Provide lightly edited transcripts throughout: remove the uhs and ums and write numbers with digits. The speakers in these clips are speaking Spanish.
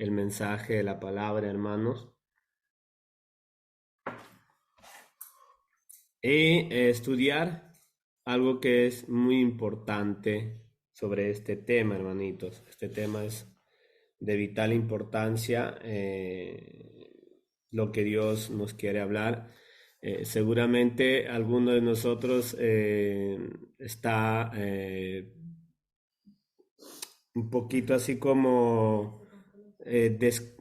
el mensaje de la palabra, hermanos, y estudiar algo que es muy importante sobre este tema, hermanitos. Este tema es de vital importancia, lo que Dios nos quiere hablar. Seguramente alguno de nosotros está un poquito así como, eh, des-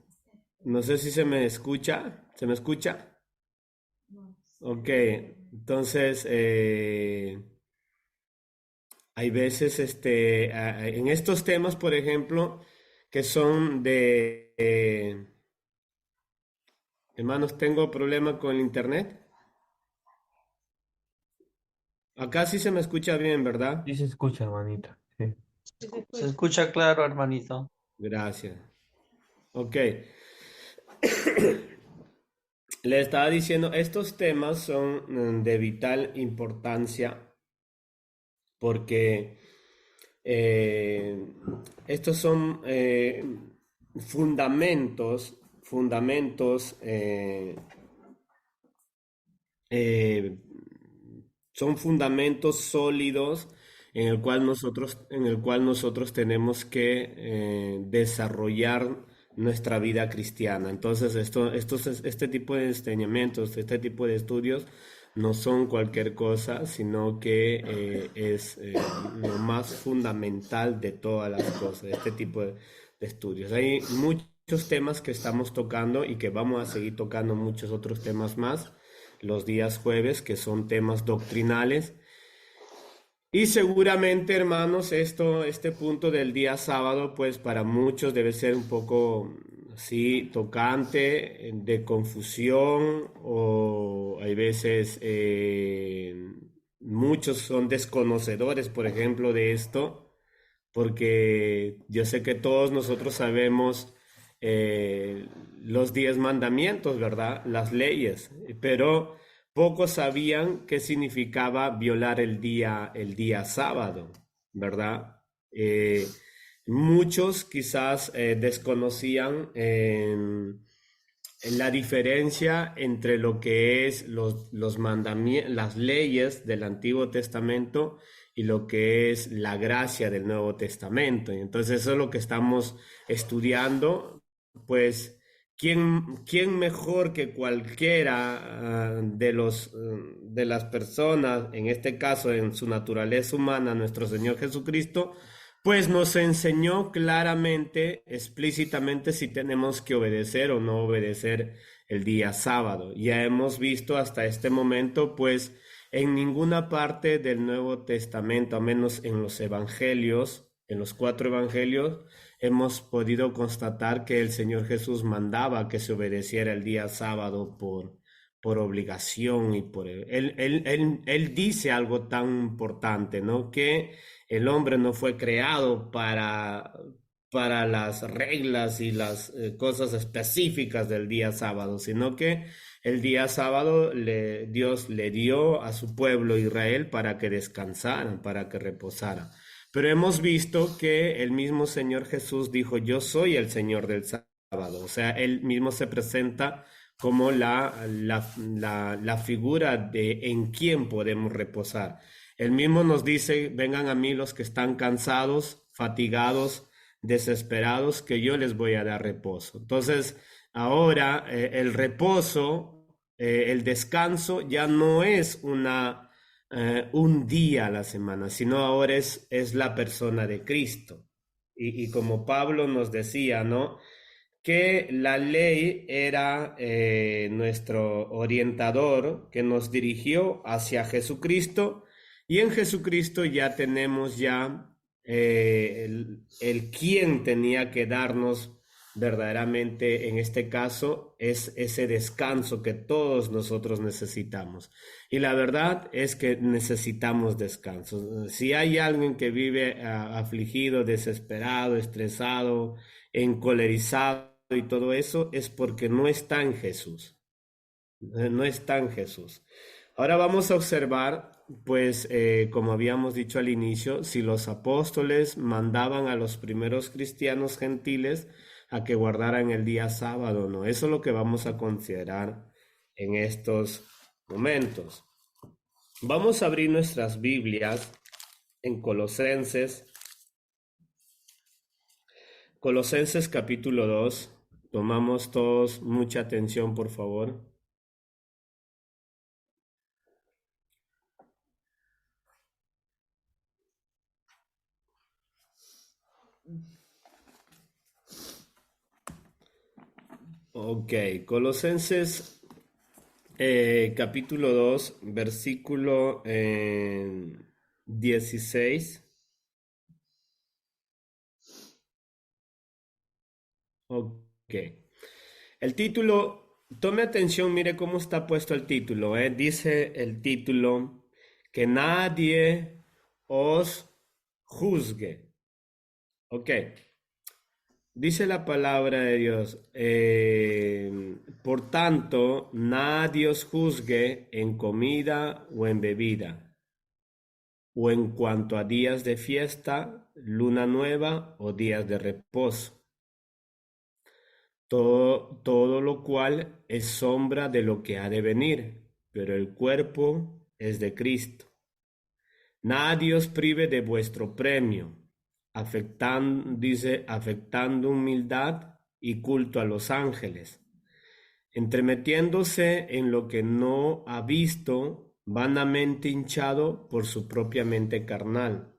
no sé si se me escucha, ¿se me escucha? Ok, entonces hay veces en estos temas, por ejemplo, que son hermanos, tengo problema con el internet. Acá sí se me escucha bien, ¿verdad? Sí se escucha, hermanito. Sí. Se escucha claro, hermanito. Gracias. Ok, le estaba diciendo, estos temas son de vital importancia porque eh, estos son fundamentos, eh, son fundamentos sólidos en el cual nosotros tenemos que desarrollar nuestra vida cristiana. Entonces, este tipo de enseñamientos, este tipo de estudios no son cualquier cosa, sino que es lo más fundamental de todas las cosas, este tipo de estudios. Hay muchos temas que estamos tocando y que vamos a seguir tocando muchos otros temas más los días jueves, que son temas doctrinales. Y seguramente, hermanos, este punto del día sábado, pues para muchos debe ser un poco, sí, tocante, de confusión, o hay veces muchos son desconocedores, por ejemplo, de esto, porque yo sé que todos nosotros sabemos eh, los 10 mandamientos, ¿verdad? Las leyes, pero pocos sabían qué significaba violar el día sábado, ¿verdad? Eh, Muchos quizás desconocían la diferencia entre lo que es los mandamientos, las leyes del Antiguo Testamento y lo que es la gracia del Nuevo Testamento. Y entonces eso es lo que estamos estudiando, pues ¿quién mejor que cualquiera de las personas, en este caso en su naturaleza humana, nuestro Señor Jesucristo, pues nos enseñó claramente, explícitamente, si tenemos que obedecer o no obedecer el día sábado? Ya hemos visto hasta este momento, pues en ninguna parte del Nuevo Testamento, a menos en los evangelios, en los 4 evangelios, hemos podido constatar que el Señor Jesús mandaba que se obedeciera el día sábado por obligación y por... Él dice algo tan importante, ¿no? Que el hombre no fue creado para las reglas y las cosas específicas del día sábado, sino que el día sábado Dios le dio a su pueblo Israel para que descansaran, para que reposaran. Pero hemos visto que el mismo Señor Jesús dijo, yo soy el Señor del sábado. O sea, él mismo se presenta como la figura de en quién podemos reposar. Él mismo nos dice, vengan a mí los que están cansados, fatigados, desesperados, que yo les voy a dar reposo. Entonces, ahora el reposo, el descanso ya no es un día a la semana, sino ahora es la persona de Cristo. Y como Pablo nos decía, ¿no? Que la ley era nuestro orientador que nos dirigió hacia Jesucristo, y en Jesucristo ya tenemos ya el quien tenía que darnos verdaderamente, en este caso, es ese descanso que todos nosotros necesitamos. Y la verdad es que necesitamos descanso. Si hay alguien que vive afligido, desesperado, estresado, encolerizado y todo eso, es porque no está en Jesús. No está en Jesús. Ahora vamos a observar, pues, como habíamos dicho al inicio, si los apóstoles mandaban a los primeros cristianos gentiles a que guardaran el día sábado, ¿no? Eso es lo que vamos a considerar en estos momentos. Vamos a abrir nuestras Biblias en Colosenses capítulo 2. Tomamos todos mucha atención, por favor. Ok, Colosenses capítulo 2, versículo 16. Ok. El título, tome atención, mire cómo está puesto el título. Dice el título, que nadie os juzgue. Ok. Dice la palabra de Dios, por tanto, nadie os juzgue en comida o en bebida, o en cuanto a días de fiesta, luna nueva o días de reposo. Todo lo cual es sombra de lo que ha de venir, pero el cuerpo es de Cristo. Nadie os prive de vuestro premio, afectando humildad y culto a los ángeles, entremetiéndose en lo que no ha visto, vanamente hinchado por su propia mente carnal,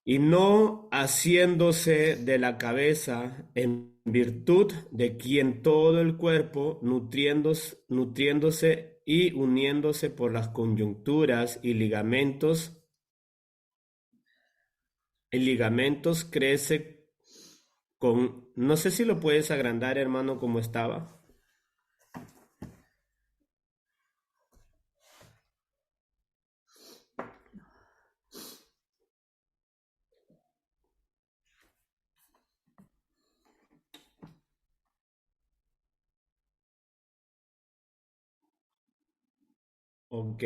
y no haciéndose de la cabeza en virtud de quien todo el cuerpo, nutriéndose y uniéndose por las coyunturas y ligamentos crece con... No sé si lo puedes agrandar, hermano, como estaba. Ok.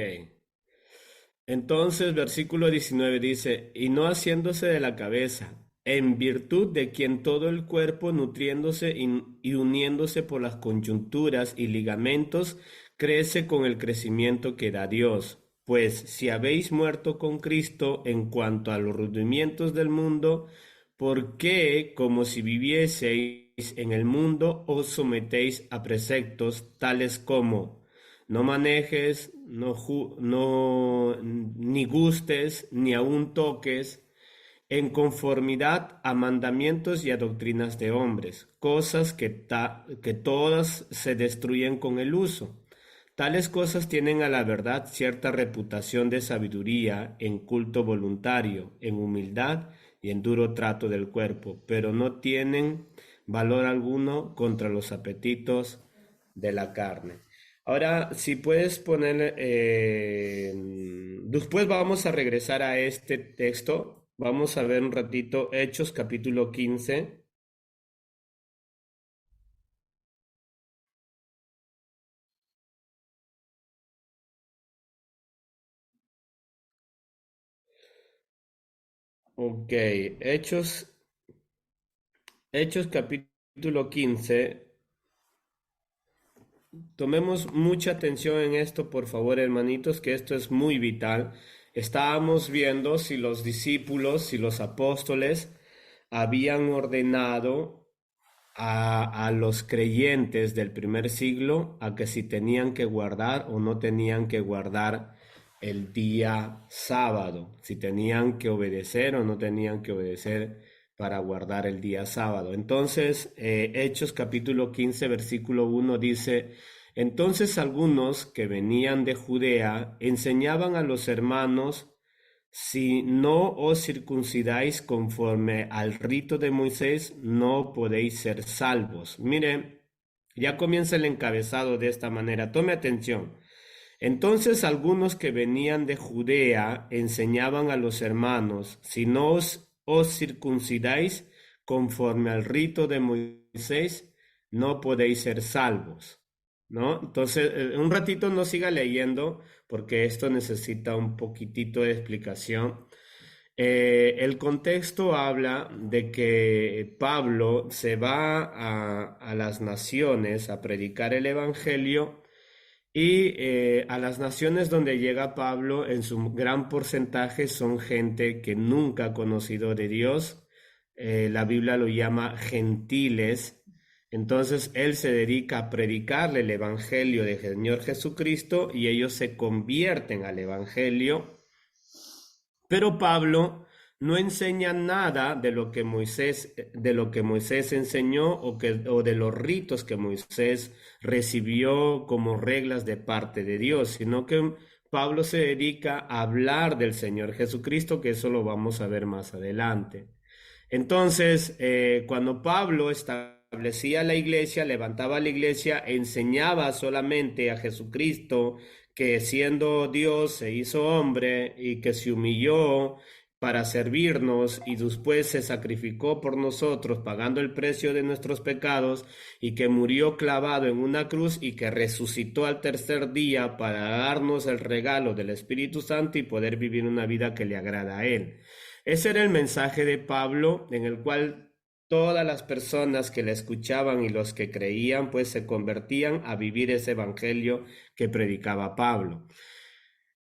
Entonces, versículo 19 dice, y no haciéndose de la cabeza, en virtud de quien todo el cuerpo, nutriéndose y uniéndose por las coyunturas y ligamentos, crece con el crecimiento que da Dios. Pues si habéis muerto con Cristo en cuanto a los rudimientos del mundo, ¿por qué, como si vivieseis en el mundo, os sometéis a preceptos tales como no manejes, ni gustes, ni aun toques, en conformidad a mandamientos y a doctrinas de hombres, cosas que todas se destruyen con el uso? Tales cosas tienen a la verdad cierta reputación de sabiduría en culto voluntario, en humildad y en duro trato del cuerpo, pero no tienen valor alguno contra los apetitos de la carne. Ahora, si puedes poner, después vamos a regresar a este texto, vamos a ver un ratito Hechos capítulo 15. Ok, Hechos capítulo 15. Tomemos mucha atención en esto, por favor, hermanitos, que esto es muy vital. Estábamos viendo si los discípulos, si los apóstoles habían ordenado a los creyentes del primer siglo a que si tenían que guardar o no tenían que guardar el día sábado, si tenían que obedecer o no tenían que obedecer para guardar el día sábado. Entonces, Hechos capítulo 15, versículo 1 dice, entonces algunos que venían de Judea enseñaban a los hermanos, si no os circuncidáis conforme al rito de Moisés, no podéis ser salvos. Mire, ya comienza el encabezado de esta manera. Tome atención. Entonces algunos que venían de Judea enseñaban a los hermanos, si no os circuncidáis conforme al rito de Moisés, no podéis ser salvos. ¿No? Entonces, un ratito no siga leyendo porque esto necesita un poquitito de explicación. El contexto habla de que Pablo se va a las naciones a predicar el Evangelio y a las naciones donde llega Pablo en su gran porcentaje son gente que nunca ha conocido de Dios. La Biblia lo llama gentiles. Entonces él se dedica a predicarle el Evangelio del Señor Jesucristo y ellos se convierten al Evangelio. Pero Pablo no enseña nada de lo que Moisés enseñó o de los ritos que Moisés recibió como reglas de parte de Dios, sino que Pablo se dedica a hablar del Señor Jesucristo, que eso lo vamos a ver más adelante. Entonces, cuando Pablo establecía la iglesia, levantaba la iglesia, enseñaba solamente a Jesucristo, que siendo Dios se hizo hombre y que se humilló para servirnos y después se sacrificó por nosotros pagando el precio de nuestros pecados y que murió clavado en una cruz y que resucitó al tercer día para darnos el regalo del Espíritu Santo y poder vivir una vida que le agrada a Él. Ese era el mensaje de Pablo, en el cual todas las personas que le escuchaban y los que creían, pues se convertían a vivir ese evangelio que predicaba Pablo.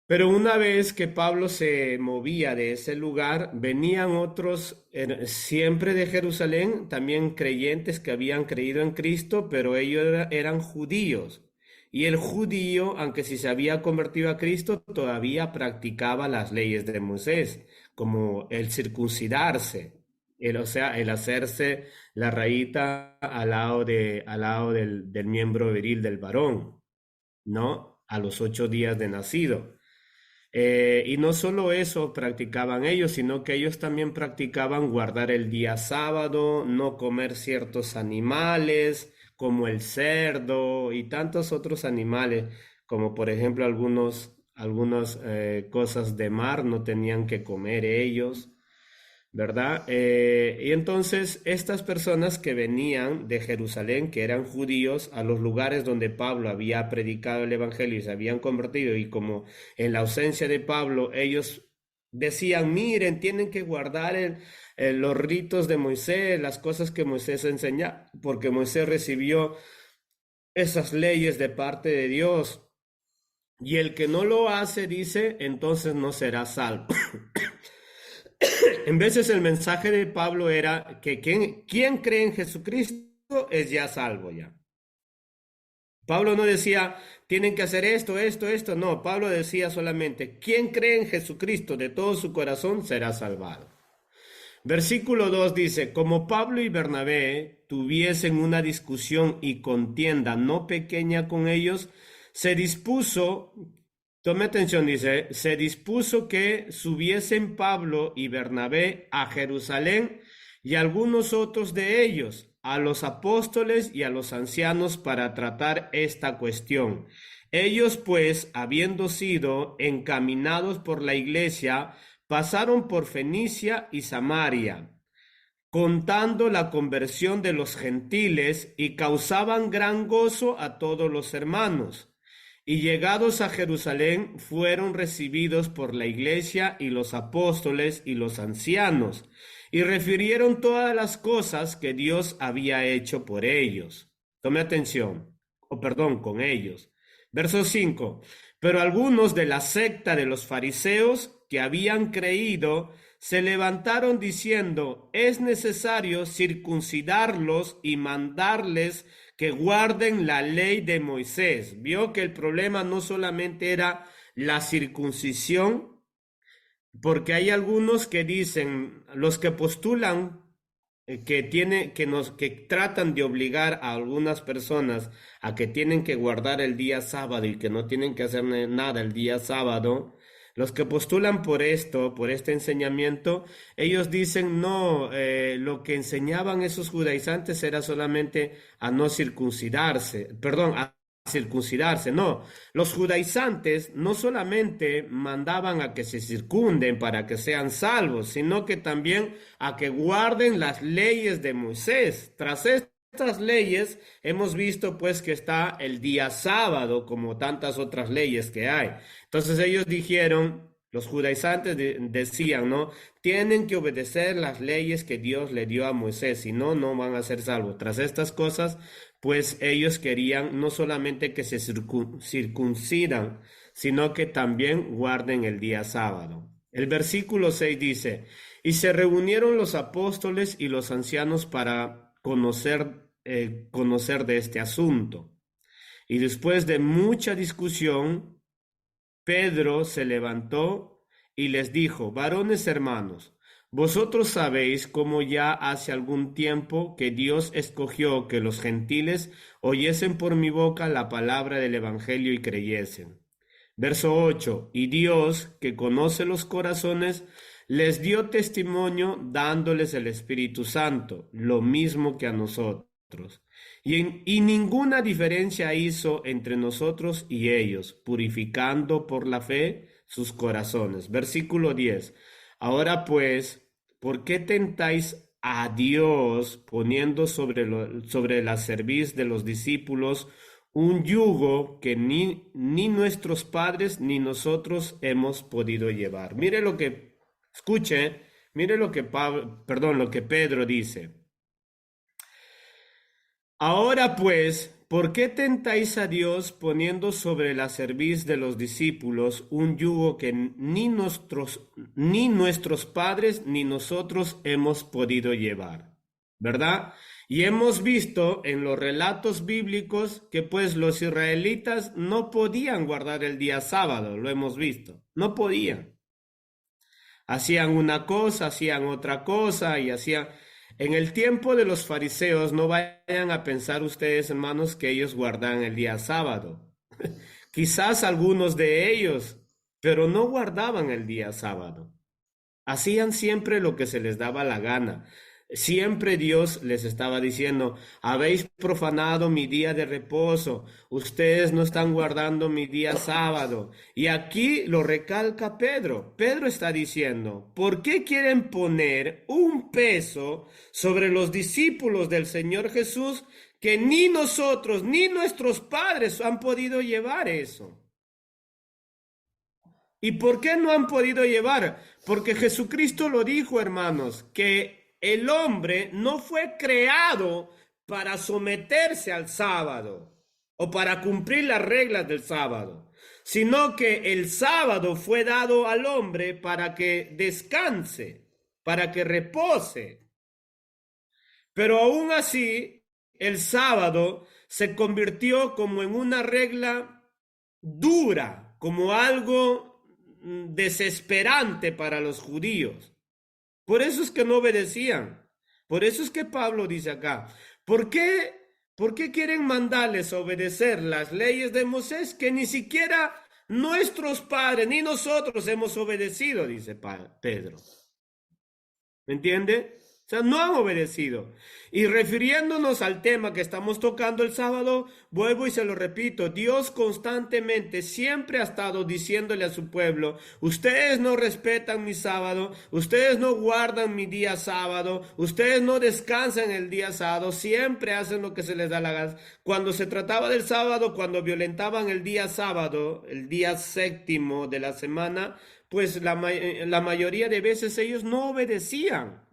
Pero una vez que Pablo se movía de ese lugar, venían otros, siempre de Jerusalén, también creyentes que habían creído en Cristo, pero ellos eran judíos. Y el judío, aunque si se había convertido a Cristo, todavía practicaba las leyes de Moisés, como el circuncidarse, o sea, el hacerse la rayita al lado del miembro viril del varón, ¿no? A los 8 días de nacido. Y no solo eso practicaban ellos, sino que ellos también practicaban guardar el día sábado, no comer ciertos animales, como el cerdo y tantos otros animales, como por ejemplo algunas cosas de mar no tenían que comer ellos. ¿Verdad? Y entonces estas personas que venían de Jerusalén, que eran judíos, a los lugares donde Pablo había predicado el Evangelio y se habían convertido, y como en la ausencia de Pablo, ellos decían, miren, tienen que guardar los ritos de Moisés, las cosas que Moisés enseña, porque Moisés recibió esas leyes de parte de Dios. Y el que no lo hace, dice, entonces no será salvo. En veces el mensaje de Pablo era que quien cree en Jesucristo es ya salvo ya. Pablo no decía, tienen que hacer esto, esto, esto. No, Pablo decía solamente, quien cree en Jesucristo de todo su corazón será salvado. Versículo 2 dice, como Pablo y Bernabé tuviesen una discusión y contienda no pequeña con ellos, se dispuso... Tome atención, dice, se dispuso que subiesen Pablo y Bernabé a Jerusalén y algunos otros de ellos, a los apóstoles y a los ancianos para tratar esta cuestión. Ellos, pues, habiendo sido encaminados por la iglesia, pasaron por Fenicia y Samaria, contando la conversión de los gentiles y causaban gran gozo a todos los hermanos. Y llegados a Jerusalén, fueron recibidos por la iglesia y los apóstoles y los ancianos, y refirieron todas las cosas que Dios había hecho por ellos. Tome atención, con ellos. Verso 5. Pero algunos de la secta de los fariseos que habían creído se levantaron diciendo, es necesario circuncidarlos y mandarles que guarden la ley de Moisés. Vio que el problema no solamente era la circuncisión, porque hay algunos que dicen, los que postulan que tratan de obligar a algunas personas a que tienen que guardar el día sábado y que no tienen que hacer nada el día sábado. Los que postulan por esto, por este enseñamiento, ellos dicen no, lo que enseñaban esos judaizantes era solamente a no circuncidarse, a circuncidarse, no. Los judaizantes no solamente mandaban a que se circunden para que sean salvos, sino que también a que guarden las leyes de Moisés. Tras estas leyes hemos visto pues que está el día sábado como tantas otras leyes que hay. Entonces ellos dijeron, Los judaizantes decían, ¿no? Tienen que obedecer las leyes que Dios le dio a Moisés, si no, no van a ser salvos. Tras estas cosas, pues ellos querían no solamente que se circuncidan, sino que también guarden el día sábado. El versículo 6 dice, y se reunieron los apóstoles y los ancianos para conocer de este asunto. Y después de mucha discusión, Pedro se levantó y les dijo, varones hermanos, vosotros sabéis cómo ya hace algún tiempo que Dios escogió que los gentiles oyesen por mi boca la palabra del Evangelio y creyesen. Verso 8, y Dios, que conoce los corazones, les dio testimonio dándoles el Espíritu Santo, lo mismo que a nosotros. Y ninguna diferencia hizo entre nosotros y ellos, purificando por la fe sus corazones. Versículo 10. Ahora pues, ¿por qué tentáis a Dios poniendo sobre la cerviz de los discípulos un yugo que ni nuestros padres ni nosotros hemos podido llevar? Mire lo que, escuche, mire lo que lo que Pedro dice. Ahora pues, ¿por qué tentáis a Dios poniendo sobre la cerviz de los discípulos un yugo que ni nuestros padres ni nosotros hemos podido llevar? ¿Verdad? Y hemos visto en los relatos bíblicos que pues los israelitas no podían guardar el día sábado, lo hemos visto, no podían. Hacían una cosa, hacían otra cosa y hacían... En el tiempo de los fariseos, no vayan a pensar ustedes, hermanos, que ellos guardaban el día sábado. Quizás algunos de ellos, pero no guardaban el día sábado. Hacían siempre lo que se les daba la gana. Siempre Dios les estaba diciendo, habéis profanado mi día de reposo, ustedes no están guardando mi día sábado. Y aquí lo recalca Pedro. Pedro está diciendo, ¿por qué quieren poner un peso sobre los discípulos del Señor Jesús que ni nosotros ni nuestros padres han podido llevar eso? ¿Y por qué no han podido llevar? Porque Jesucristo lo dijo, hermanos, que el hombre no fue creado para someterse al sábado o para cumplir las reglas del sábado, sino que el sábado fue dado al hombre para que descanse, para que repose. Pero aún así, el sábado se convirtió como en una regla dura, como algo desesperante para los judíos. Por eso es que no obedecían. Por eso es que Pablo dice acá, ¿por qué quieren mandarles a obedecer las leyes de Moisés que ni siquiera nuestros padres ni nosotros hemos obedecido? Dice Pedro. ¿Me entiende? O sea, no han obedecido. Y refiriéndonos al tema que estamos tocando el sábado, vuelvo y se lo repito, Dios constantemente siempre ha estado diciéndole a su pueblo, ustedes no respetan mi sábado, ustedes no guardan mi día sábado, ustedes no descansan el día sábado, siempre hacen lo que se les da la gana. Cuando se trataba del sábado, cuando violentaban el día sábado, el día séptimo de la semana, pues la mayoría de veces ellos no obedecían.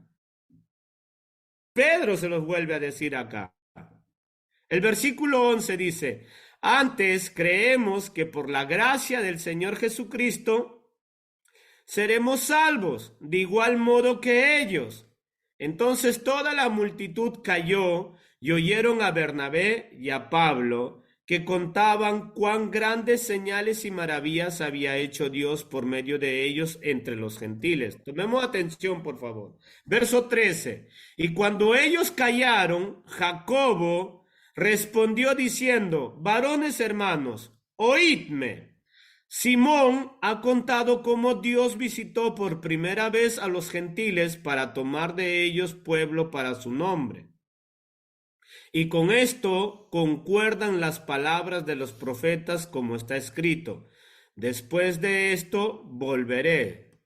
Pedro se los vuelve a decir acá. El versículo 11 dice, antes creemos que por la gracia del Señor Jesucristo seremos salvos, de igual modo que ellos. Entonces toda la multitud cayó y oyeron a Bernabé y a Pablo, que contaban cuán grandes señales y maravillas había hecho Dios por medio de ellos entre los gentiles. Tomemos atención, por favor. Verso 13. Y cuando ellos callaron, Jacobo respondió diciendo, varones hermanos, oídme. Simón ha contado cómo Dios visitó por primera vez a los gentiles para tomar de ellos pueblo para su nombre. Y con esto concuerdan las palabras de los profetas como está escrito. Después de esto volveré.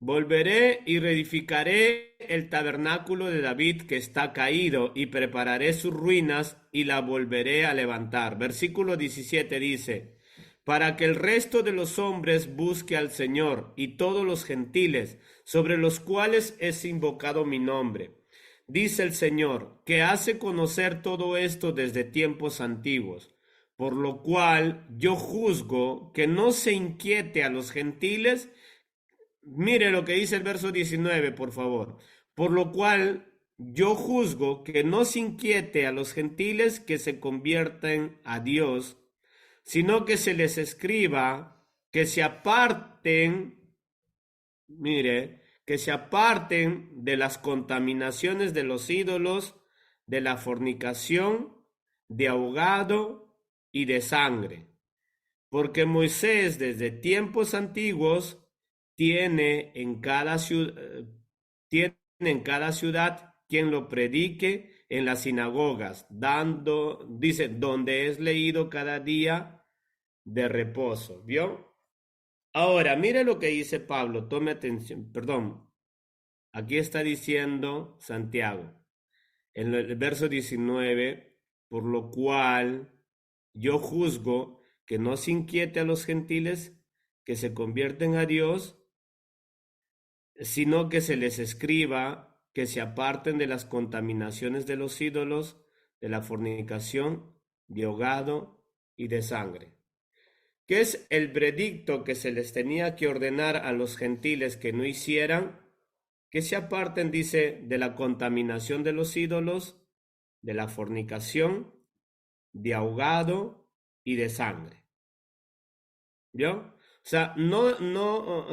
Volveré y reedificaré el tabernáculo de David que está caído y prepararé sus ruinas y la volveré a levantar. Versículo 17 dice, para que el resto de los hombres busque al Señor y todos los gentiles sobre los cuales es invocado mi nombre. Dice el Señor, que hace conocer todo esto desde tiempos antiguos, por lo cual yo juzgo que no se inquiete a los gentiles. Mire lo que dice el verso 19, por favor. Por lo cual yo juzgo que no se inquiete a los gentiles que se convierten a Dios, sino que se les escriba que se aparten, mire, que se aparten de las contaminaciones de los ídolos, de la fornicación, de ahogado y de sangre. Porque Moisés desde tiempos antiguos tiene en cada ciudad quien lo predique en las sinagogas, dice, donde es leído cada día de reposo. ¿Vio? Ahora, mire lo que dice Pablo, tome atención, perdón, aquí está diciendo Santiago, en el verso 19, por lo cual yo juzgo que no se inquiete a los gentiles que se convierten a Dios, sino que se les escriba que se aparten de las contaminaciones de los ídolos, de la fornicación, de ahogado y de sangre. ¿Qué es el veredicto que se les tenía que ordenar a los gentiles que no hicieran? Que se aparten, dice, de la contaminación de los ídolos, de la fornicación, de ahogado y de sangre. ¿Vio? O sea,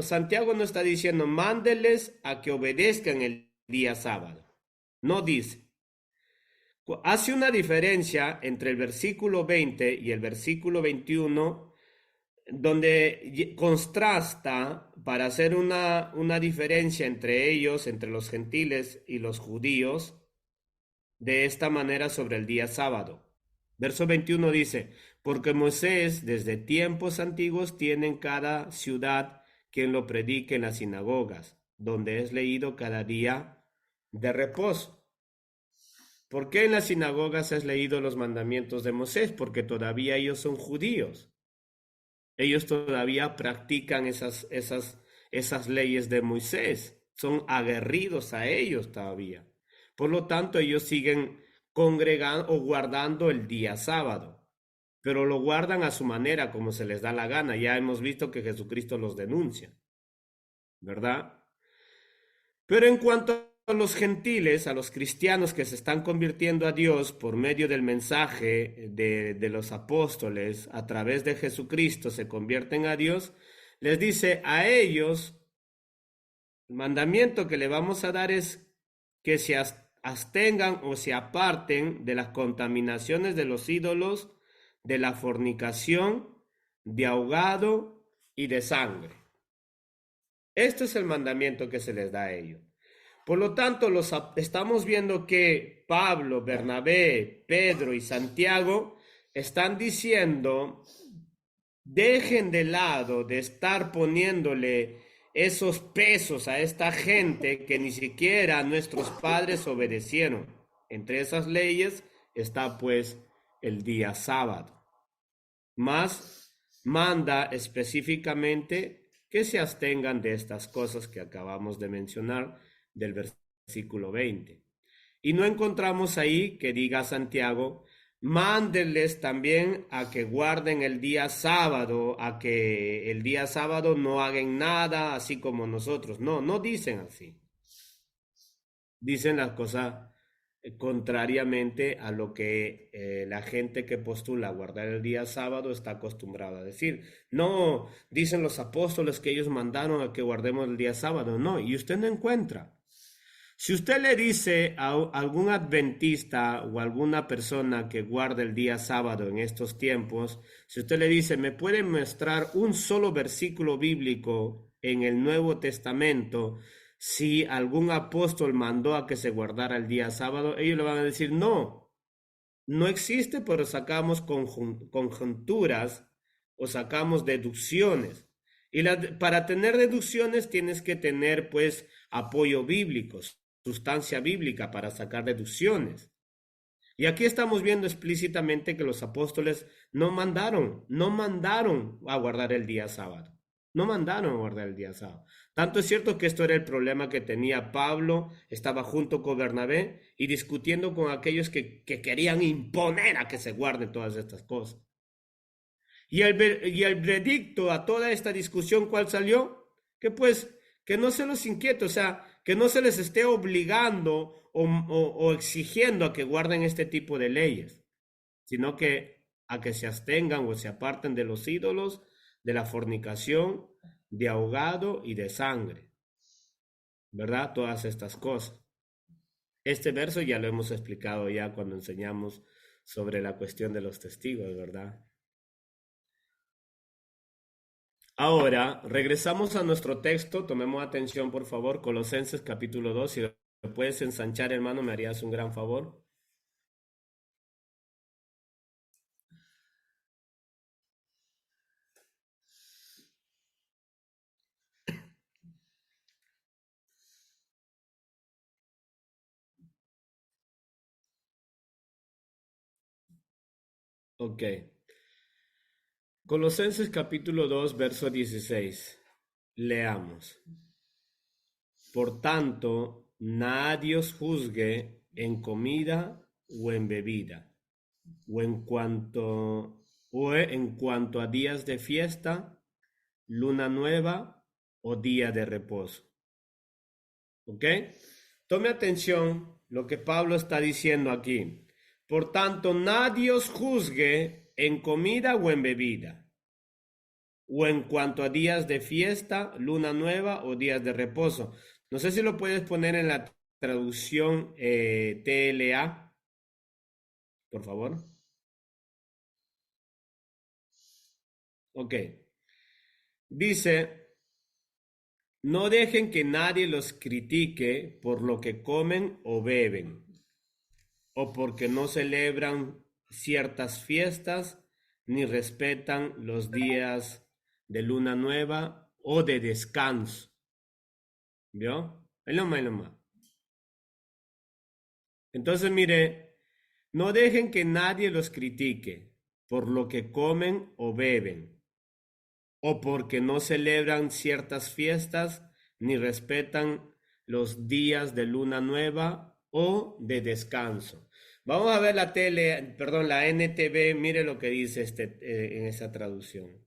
Santiago no está diciendo, mándeles a que obedezcan el día sábado. No dice. Hace una diferencia entre el versículo 20 y el versículo 21, donde contrasta para hacer una diferencia entre ellos, entre los gentiles y los judíos, de esta manera sobre el día sábado. Verso 21 dice, porque Moisés desde tiempos antiguos tiene en cada ciudad quien lo predique en las sinagogas, donde es leído cada día de reposo. ¿Por qué en las sinagogas es leído los mandamientos de Moisés? Porque todavía ellos son judíos. Ellos todavía practican esas leyes de Moisés. Son aguerridos a ellos todavía. Por lo tanto, ellos siguen congregando o guardando el día sábado, pero lo guardan a su manera, como se les da la gana. Ya hemos visto que Jesucristo los denuncia, ¿verdad? Pero en cuanto a los gentiles, a los cristianos que se están convirtiendo a Dios por medio del mensaje de los apóstoles, a través de Jesucristo se convierten a Dios, les dice a ellos, el mandamiento que le vamos a dar es que se abstengan o se aparten de las contaminaciones de los ídolos, de la fornicación, de ahogado y de sangre. Este es el mandamiento que se les da a ellos. Por lo tanto, estamos viendo que Pablo, Bernabé, Pedro y Santiago están diciendo, dejen de lado de estar poniéndole esos pesos a esta gente que ni siquiera nuestros padres obedecieron. Entre esas leyes está pues el día sábado. Más manda específicamente que se abstengan de estas cosas que acabamos de mencionar del versículo 20. Y no encontramos ahí que diga Santiago, mándenles también a que guarden el día sábado, a que el día sábado no hagan nada, así como nosotros. No dicen así. Dicen las cosas contrariamente a lo que la gente que postula guardar el día sábado está acostumbrada a decir. No, dicen los apóstoles que ellos mandaron a que guardemos el día sábado. No, y usted no encuentra. Si usted le dice a algún adventista o alguna persona que guarda el día sábado en estos tiempos, si usted le dice, ¿me puede mostrar un solo versículo bíblico en el Nuevo Testamento si algún apóstol mandó a que se guardara el día sábado? Ellos le van a decir, no existe, pero sacamos conjunturas o sacamos deducciones. Y para tener deducciones tienes que tener pues apoyo bíblicos. sustancia bíblica para sacar deducciones. Y aquí estamos viendo explícitamente que los apóstoles no mandaron a guardar el día sábado. No mandaron a guardar el día sábado. Tanto es cierto que esto era el problema que tenía Pablo, estaba junto con Bernabé y discutiendo con aquellos que querían imponer a que se guarden todas estas cosas. Y el veredicto a toda esta discusión, ¿cuál salió? Que pues, que no se los inquiete, o sea, que no se les esté obligando o exigiendo a que guarden este tipo de leyes, sino que a que se abstengan o se aparten de los ídolos, de la fornicación, de ahogado y de sangre, ¿verdad? Todas estas cosas. Este verso ya lo hemos explicado ya cuando enseñamos sobre la cuestión de los testigos, ¿verdad? Ahora, regresamos a nuestro texto, tomemos atención por favor, Colosenses capítulo 2, si lo puedes ensanchar hermano, me harías un gran favor. Ok. Colosenses capítulo 2, verso 16. Leamos. Por tanto, nadie os juzgue en comida o en bebida, o en cuanto a días de fiesta, luna nueva o día de reposo. ¿Ok? Tome atención lo que Pablo está diciendo aquí. Por tanto, nadie os juzgue en comida o en bebida, o en cuanto a días de fiesta, luna nueva o días de reposo. No sé si lo puedes poner en la traducción TLA, por favor. Ok. Dice, no dejen que nadie los critique por lo que comen o beben, o porque no celebran ciertas fiestas, ni respetan los días de luna nueva o de descanso. ¿Vio? Es lo más. Entonces, mire, no dejen que nadie los critique por lo que comen o beben, o porque no celebran ciertas fiestas ni respetan los días de luna nueva o de descanso. Vamos a ver la NTV, mire lo que dice en esa traducción.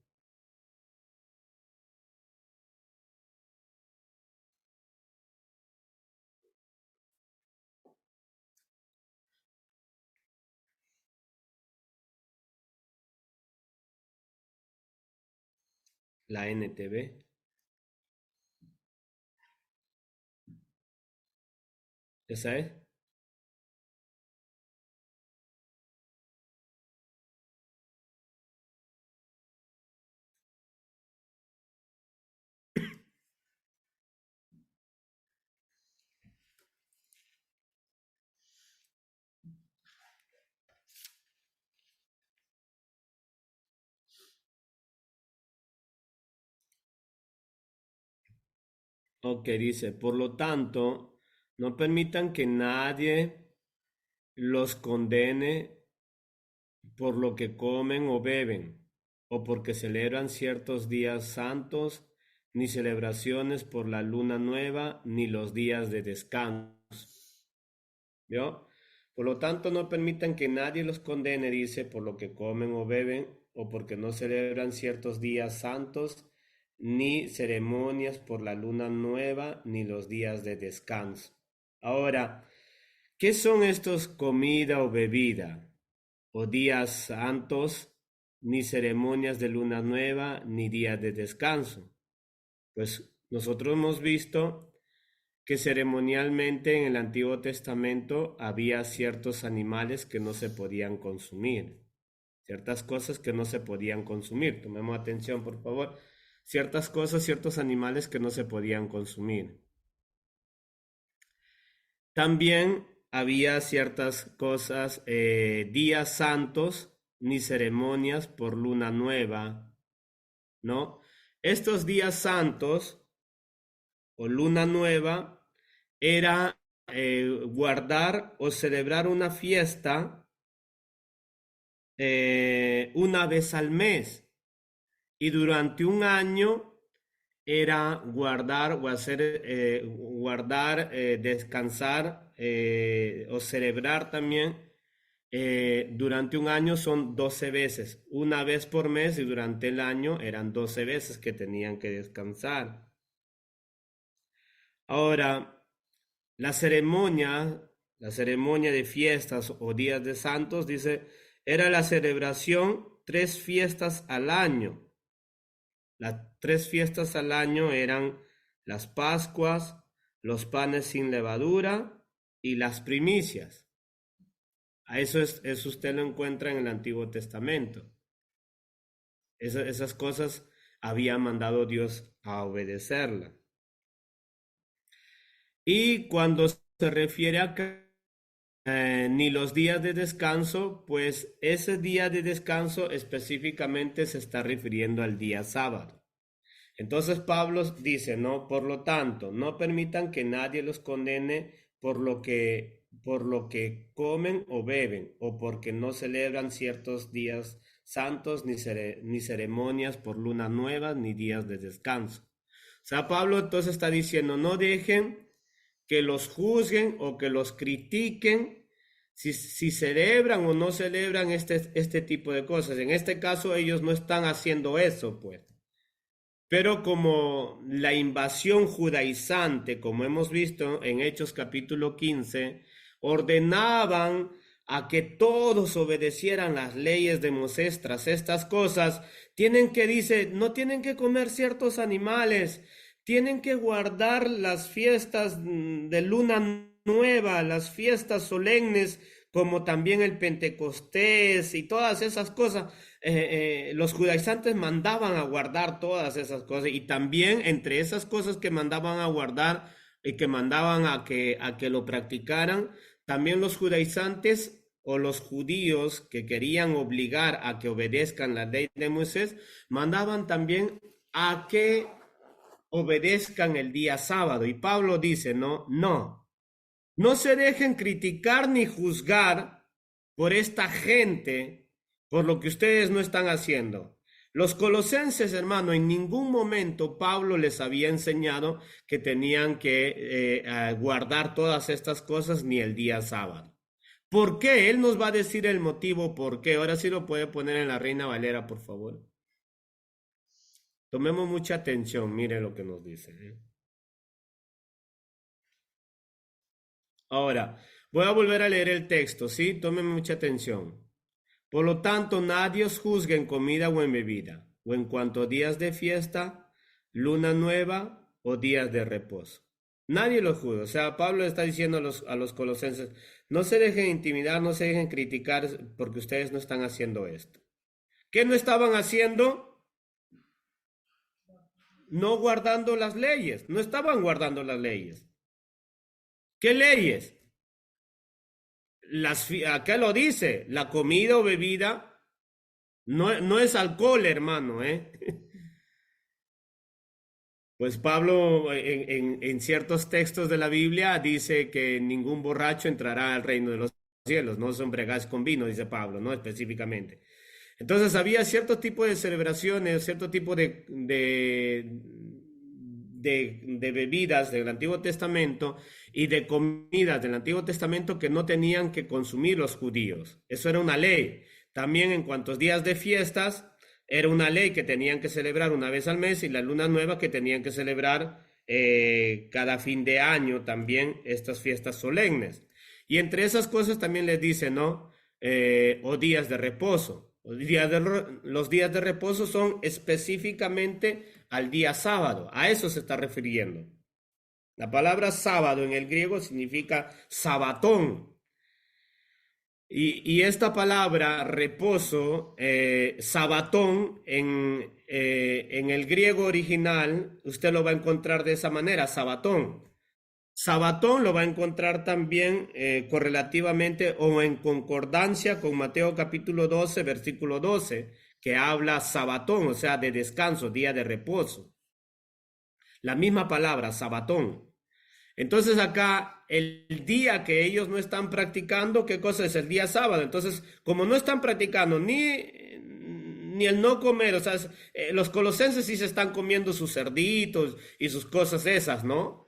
La NTV. ¿Esa es? Ok, dice, por lo tanto, no permitan que nadie los condene por lo que comen o beben, o porque celebran ciertos días santos, ni celebraciones por la luna nueva, ni los días de descanso. ¿Vio? Por lo tanto, no permitan que nadie los condene, dice, por lo que comen o beben, o porque no celebran ciertos días santos, ni ceremonias por la luna nueva, ni los días de descanso. Ahora, ¿qué son estos comida o bebida? O días santos, ni ceremonias de luna nueva, ni días de descanso. Pues nosotros hemos visto que ceremonialmente en el Antiguo Testamento había ciertos animales que no se podían consumir, ciertas cosas que no se podían consumir. Tomemos atención, por favor. Ciertas cosas, ciertos animales que no se podían consumir. También había ciertas cosas, días santos, ni ceremonias por luna nueva, ¿no? Estos días santos o luna nueva era guardar o celebrar una fiesta una vez al mes. Y durante un año era guardar o hacer, descansar o celebrar también. Durante un año son 12 veces, una vez por mes, y durante el año eran 12 veces que tenían que descansar. Ahora, la ceremonia de fiestas o días de santos, dice, era la celebración 3 fiestas al año. Las 3 fiestas al año eran las Pascuas, los panes sin levadura y las primicias. A eso usted lo encuentra en el Antiguo Testamento. Esas cosas había mandado Dios a obedecerla. Y cuando se refiere a ni los días de descanso, pues ese día de descanso específicamente se está refiriendo al día sábado. Entonces Pablo dice, no, por lo tanto, no permitan que nadie los condene por lo que comen o beben, o porque no celebran ciertos días santos, ni ceremonias por luna nueva, ni días de descanso. O sea, Pablo entonces está diciendo, no dejen que los juzguen o que los critiquen si celebran o no celebran este tipo de cosas. En este caso ellos no están haciendo eso, pues. Pero como la invasión judaizante, como hemos visto en Hechos capítulo 15, ordenaban a que todos obedecieran las leyes de Moisés tras estas cosas, no tienen que comer ciertos animales, tienen que guardar las fiestas de luna nueva, las fiestas solemnes, como también el Pentecostés y todas esas cosas. Los judaizantes mandaban a guardar todas esas cosas, y también entre esas cosas que mandaban a guardar y que mandaban a que lo practicaran, también los judaizantes o los judíos que querían obligar a que obedezcan la ley de Moisés, mandaban también a que obedezcan el día sábado. Y Pablo dice, no se dejen criticar ni juzgar por esta gente, por lo que ustedes no están haciendo. Los colosenses, hermano, en ningún momento Pablo les había enseñado que tenían que guardar todas estas cosas ni el día sábado. ¿Por qué? Él nos va a decir el motivo por qué. Ahora sí lo puede poner en la Reina Valera, por favor. Tomemos mucha atención, mire lo que nos dice. Ahora, voy a volver a leer el texto, ¿sí? Tomen mucha atención. Por lo tanto, nadie os juzgue en comida o en bebida, o en cuanto a días de fiesta, luna nueva o días de reposo. Nadie lo juzga. O sea, Pablo está diciendo a los colosenses, no se dejen intimidar, no se dejen criticar porque ustedes no están haciendo esto. ¿Qué no estaban haciendo? No guardando las leyes. No estaban guardando las leyes. ¿Qué leyes? Acá lo dice, la comida o bebida no es alcohol, hermano, Pues Pablo en ciertos textos de la Biblia dice que ningún borracho entrará al reino de los cielos, no os embriagáis con vino, dice Pablo, ¿no? Específicamente. Entonces había cierto tipo de celebraciones, cierto tipo de bebidas del Antiguo Testamento y de comidas del Antiguo Testamento que no tenían que consumir los judíos. Eso era una ley. También en cuantos días de fiestas, era una ley que tenían que celebrar una vez al mes, y la luna nueva que tenían que celebrar cada fin de año también, estas fiestas solemnes. Y entre esas cosas también les dice, ¿no? O días de reposo. Los días de reposo son específicamente al día sábado. A eso se está refiriendo. La palabra sábado en el griego significa sabatón. Y esta palabra reposo, sabatón, en el griego original, usted lo va a encontrar de esa manera, sabatón. Sabatón lo va a encontrar también correlativamente o en concordancia con Mateo capítulo 12, versículo 12, que habla sabatón, o sea, de descanso, día de reposo. La misma palabra, sabatón. Entonces acá el día que ellos no están practicando, ¿qué cosa es? El día sábado. Entonces, como no están practicando ni el no comer, o sea, los colosenses sí se están comiendo sus cerditos y sus cosas esas, ¿no?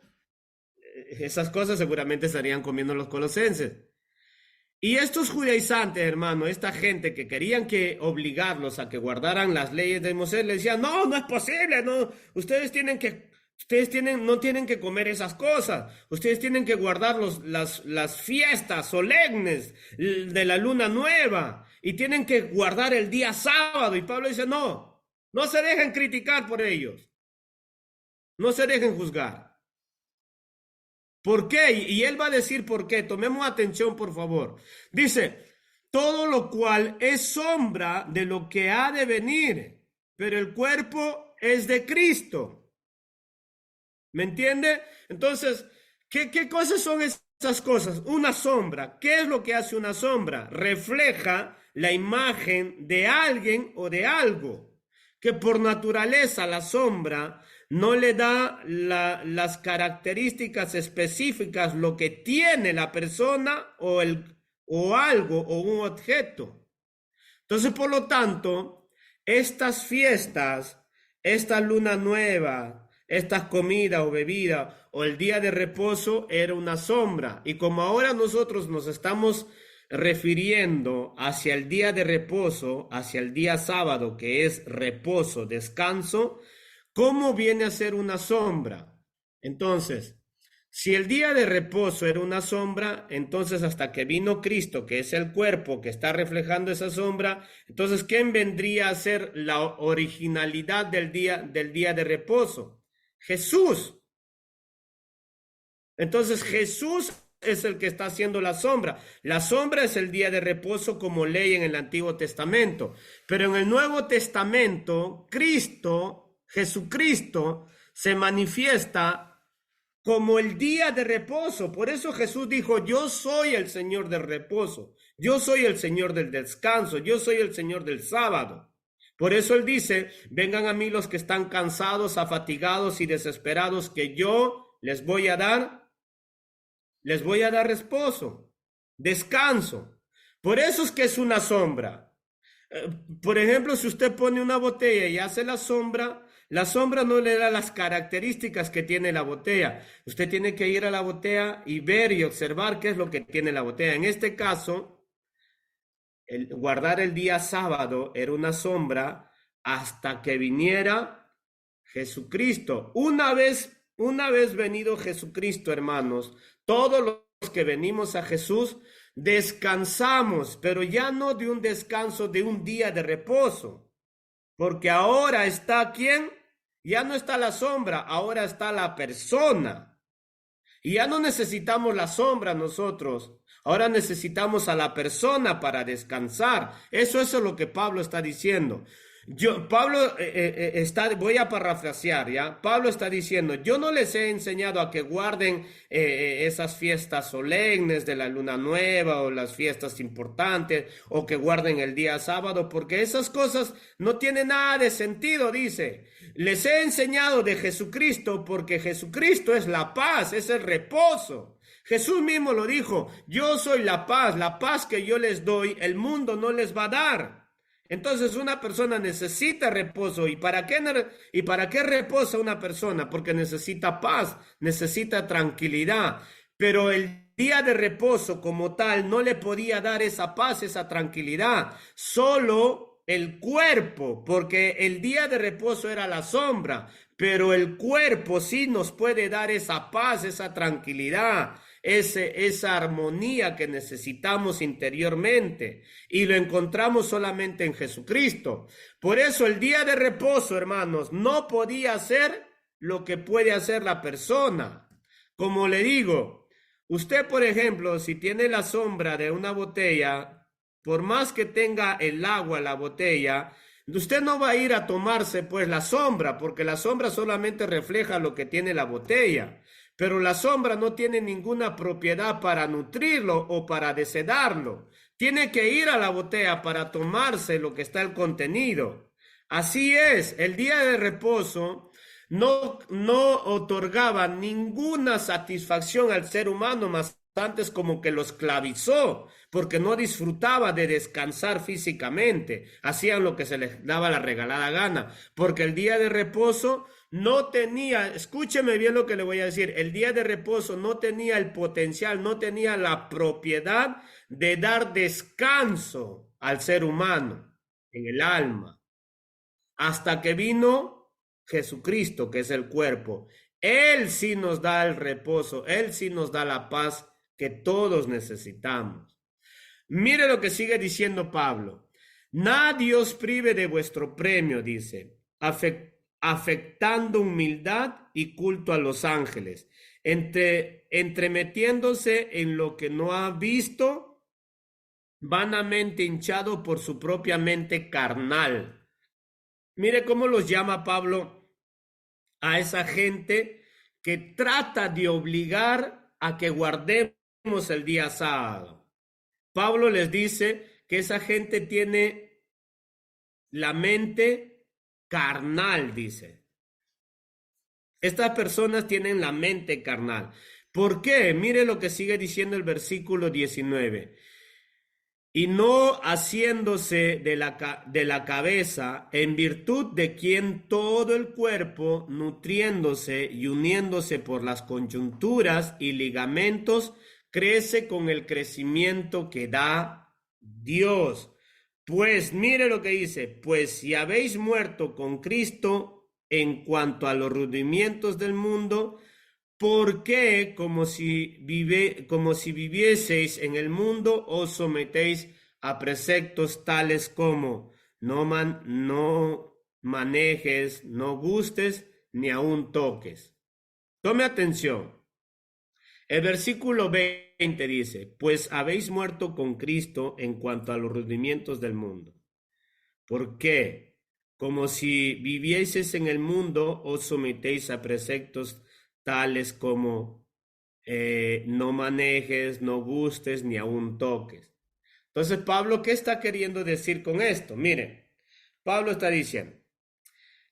Esas cosas seguramente estarían comiendo los colosenses. Y estos judaizantes, hermano, esta gente que querían que obligarlos a que guardaran las leyes de Moisés, le decían, no, no es posible, no, no tienen que comer esas cosas, ustedes tienen que guardar las fiestas solemnes de la luna nueva y tienen que guardar el día sábado. Y Pablo dice, no, no se dejen criticar por ellos, no se dejen juzgar. ¿Por qué? Y él va a decir por qué. Tomemos atención, por favor. Dice, todo lo cual es sombra de lo que ha de venir, pero el cuerpo es de Cristo. ¿Me entiende? Entonces, ¿qué cosas son esas cosas? Una sombra. ¿Qué es lo que hace una sombra? Refleja la imagen de alguien o de algo. Que por naturaleza la sombra no le da las características específicas, lo que tiene la persona o algo o un objeto. Entonces, por lo tanto, estas fiestas, esta luna nueva, estas comidas o bebidas o el día de reposo era una sombra. Y como ahora nosotros nos estamos refiriendo hacia el día de reposo, hacia el día sábado, que es reposo, descanso, ¿cómo viene a ser una sombra? Entonces, si el día de reposo era una sombra, entonces hasta que vino Cristo, que es el cuerpo que está reflejando esa sombra, entonces ¿quién vendría a ser la originalidad del día de reposo? Jesús. Entonces Jesús es el que está haciendo la sombra. La sombra es el día de reposo como ley en el Antiguo Testamento. Pero en el Nuevo Testamento, Jesucristo, se manifiesta como el día de reposo. Por eso Jesús dijo, yo soy el Señor del reposo. Yo soy el Señor del descanso. Yo soy el Señor del sábado. Por eso Él dice, vengan a mí los que están cansados, afatigados y desesperados, que yo les voy a dar reposo, descanso. Por eso es que es una sombra. Por ejemplo, si usted pone una botella y hace la sombra no le da las características que tiene la botella. Usted tiene que ir a la botella y ver y observar qué es lo que tiene la botella. En este caso, guardar el día sábado era una sombra hasta que viniera Jesucristo. Una vez venido Jesucristo, hermanos, todos los que venimos a Jesús descansamos, pero ya no de un descanso de un día de reposo, porque ahora está ¿quién? Ya no está la sombra, ahora está la persona. Y ya no necesitamos la sombra nosotros, ahora necesitamos a la persona para descansar. Eso es lo que Pablo está diciendo. Voy a parafrasear, ¿ya? Pablo está diciendo, yo no les he enseñado a que guarden esas fiestas solemnes de la luna nueva o las fiestas importantes o que guarden el día sábado, porque esas cosas no tienen nada de sentido, dice. Les he enseñado de Jesucristo porque Jesucristo es la paz, es el reposo. Jesús mismo lo dijo, yo soy la paz que yo les doy, el mundo no les va a dar. Entonces una persona necesita reposo. ¿Y para qué reposa una persona? Porque necesita paz, necesita tranquilidad. Pero el día de reposo como tal no le podía dar esa paz, esa tranquilidad. Solo el cuerpo, porque el día de reposo era la sombra, pero el cuerpo sí nos puede dar esa paz, esa tranquilidad, esa armonía que necesitamos interiormente, y lo encontramos solamente en Jesucristo. Por eso el día de reposo, hermanos, no podía hacer lo que puede hacer la persona. Como le digo, usted, por ejemplo, si tiene la sombra de una botella, por más que tenga el agua la botella, usted no va a ir a tomarse pues la sombra, porque la sombra solamente refleja lo que tiene la botella. Pero la sombra no tiene ninguna propiedad para nutrirlo o para desedarlo. Tiene que ir a la botella para tomarse lo que está el contenido. Así es, el día de reposo no otorgaba ninguna satisfacción al ser humano, más antes como que lo esclavizó, porque no disfrutaba de descansar físicamente, hacían lo que se les daba la regalada gana, porque el día de reposo no tenía, escúcheme bien lo que le voy a decir, el día de reposo no tenía el potencial, no tenía la propiedad de dar descanso al ser humano en el alma, hasta que vino Jesucristo, que es el cuerpo. Él sí nos da el reposo, Él sí nos da la paz que todos necesitamos. Mire lo que sigue diciendo Pablo. Nadie os prive de vuestro premio, dice, afectando humildad y culto a los ángeles, entremetiéndose en lo que no ha visto, vanamente hinchado por su propia mente carnal. Mire cómo los llama Pablo a esa gente que trata de obligar a que guardemos el día sábado. Pablo les dice que esa gente tiene la mente carnal, dice. Estas personas tienen la mente carnal. ¿Por qué? Mire lo que sigue diciendo el versículo 19. Y no haciéndose de la cabeza, en virtud de quien todo el cuerpo, nutriéndose y uniéndose por las coyunturas y ligamentos, crece con el crecimiento que da Dios. Pues mire lo que dice, pues si habéis muerto con Cristo en cuanto a los rudimientos del mundo, ¿por qué, como si vivieseis en el mundo, os sometéis a preceptos tales como no manejes, no gustes, ni aun toques? Tome atención. El versículo 20 dice, pues habéis muerto con Cristo en cuanto a los rudimientos del mundo. ¿Por qué? Como si vivieseis en el mundo, os sometéis a preceptos tales como no manejes, no gustes, ni aun toques. Entonces, Pablo, ¿qué está queriendo decir con esto? Mire, Pablo está diciendo,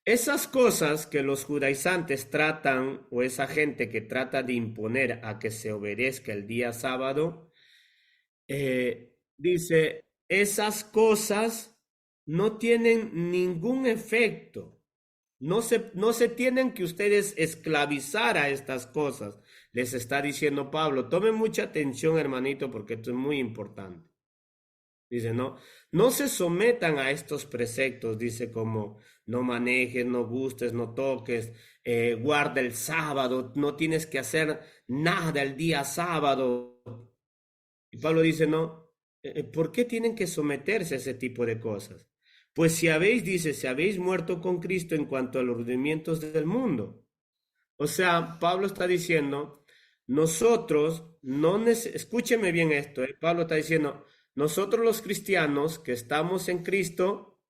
esas cosas que los judaizantes tratan, o esa gente que trata de imponer a que se obedezca el día sábado, dice, esas cosas no tienen ningún efecto. No se tienen que ustedes esclavizar a estas cosas, les está diciendo Pablo. Tomen mucha atención, hermanito, porque esto es muy importante. Dice, no se sometan a estos preceptos, dice, como no manejes, no gustes, no toques, guarda el sábado, no tienes que hacer nada el día sábado. Y Pablo dice, no, ¿por qué tienen que someterse a ese tipo de cosas? Pues si habéis muerto con Cristo en cuanto a los rudimientos del mundo. O sea, Pablo está diciendo, nosotros escúcheme bien esto, Pablo está diciendo, nosotros los cristianos que estamos en Cristo,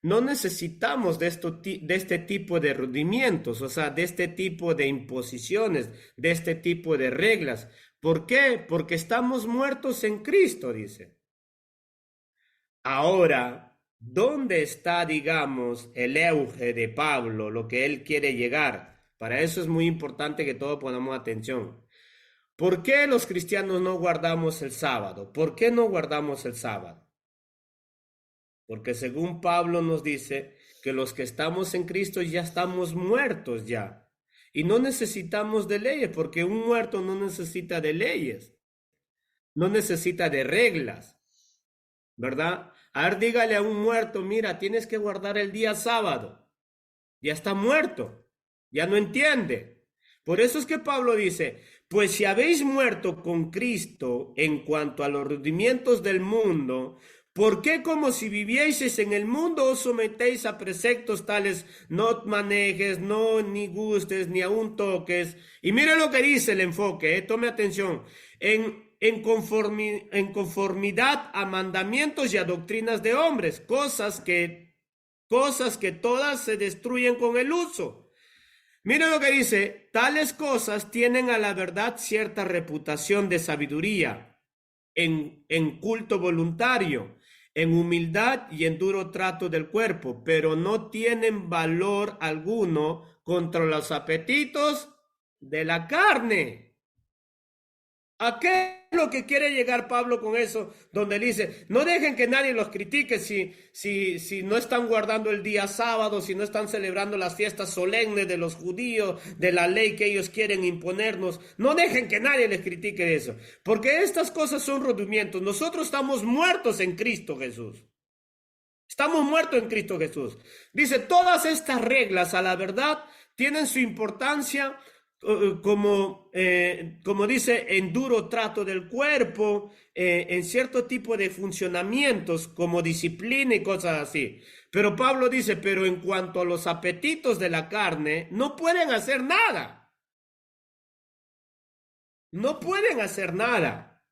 no necesitamos de este tipo de rudimientos, o sea, de este tipo de imposiciones, de este tipo de reglas. ¿Por qué? Porque estamos muertos en Cristo, dice. Ahora, ¿dónde está, digamos, el auge de Pablo, lo que él quiere llegar? Para eso es muy importante que todos pongamos atención. ¿Por qué los cristianos no guardamos el sábado? ¿Por qué no guardamos el sábado? Porque según Pablo nos dice que los que estamos en Cristo ya estamos muertos ya. Y no necesitamos de leyes, porque un muerto no necesita de leyes, no necesita de reglas, ¿verdad? A ver, dígale a un muerto, mira, tienes que guardar el día sábado. Ya está muerto, ya no entiende. Por eso es que Pablo dice, pues si habéis muerto con Cristo en cuanto a los rudimientos del mundo, ¿por qué como si vivieseis en el mundo os sometéis a preceptos tales, no manejes, no ni gustes, ni aun toques? Y mire lo que dice el enfoque, tome atención, en conformidad a mandamientos y a doctrinas de hombres, cosas que todas se destruyen con el uso. Mira lo que dice, tales cosas tienen a la verdad cierta reputación de sabiduría, en culto voluntario, en humildad y en duro trato del cuerpo, pero no tienen valor alguno contra los apetitos de la carne. ¿A qué es lo que quiere llegar Pablo con eso? Donde dice, no dejen que nadie los critique si no están guardando el día sábado, si no están celebrando las fiestas solemnes de los judíos, de la ley que ellos quieren imponernos. No dejen que nadie les critique eso, porque estas cosas son rudimientos. Nosotros estamos muertos en Cristo Jesús. Estamos muertos en Cristo Jesús. Dice, todas estas reglas, a la verdad, tienen su importancia como dice, en duro trato del cuerpo, en cierto tipo de funcionamientos como disciplina y cosas así. Pero Pablo dice, pero en cuanto a los apetitos de la carne, no pueden hacer nada. No pueden hacer nada.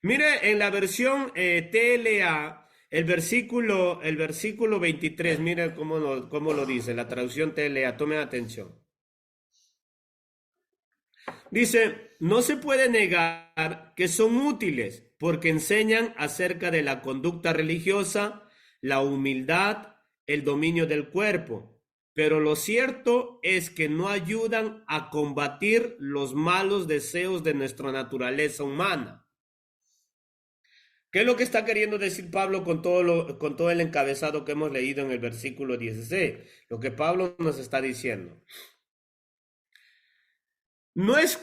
Mire, en la versión TLA, el versículo 23, mire cómo lo dice, la traducción TLA, tomen atención. Dice, no se puede negar que son útiles porque enseñan acerca de la conducta religiosa, la humildad, el dominio del cuerpo, pero lo cierto es que no ayudan a combatir los malos deseos de nuestra naturaleza humana. ¿Qué es lo que está queriendo decir Pablo con todo el encabezado que hemos leído en el versículo 16? Lo que Pablo nos está diciendo. No es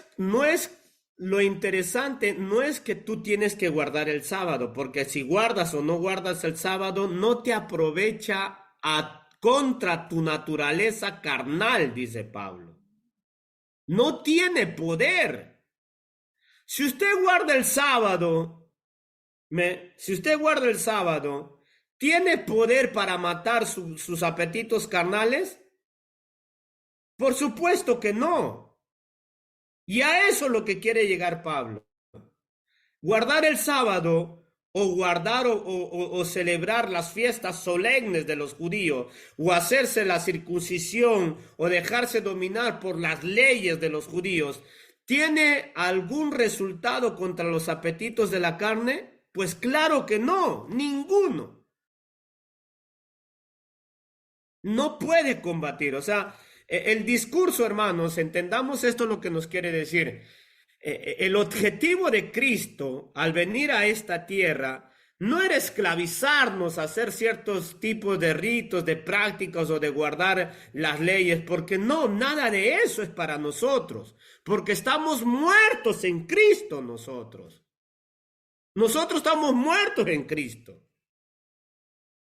lo interesante, no es que tú tienes que guardar el sábado, porque si guardas o no guardas el sábado, no te aprovecha contra tu naturaleza carnal, dice Pablo. No tiene poder. Si usted guarda el sábado, ¿tiene poder para matar sus apetitos carnales? Por supuesto que no. Y a eso es lo que quiere llegar Pablo. Guardar el sábado o guardar o celebrar las fiestas solemnes de los judíos o hacerse la circuncisión o dejarse dominar por las leyes de los judíos, ¿tiene algún resultado contra los apetitos de la carne? Pues claro que no, ninguno. No puede combatir, o sea, el discurso, hermanos, entendamos esto lo que nos quiere decir. El objetivo de Cristo al venir a esta tierra no era esclavizarnos a hacer ciertos tipos de ritos, de prácticas o de guardar las leyes, porque no, nada de eso es para nosotros, porque estamos muertos en Cristo nosotros. Nosotros estamos muertos en Cristo.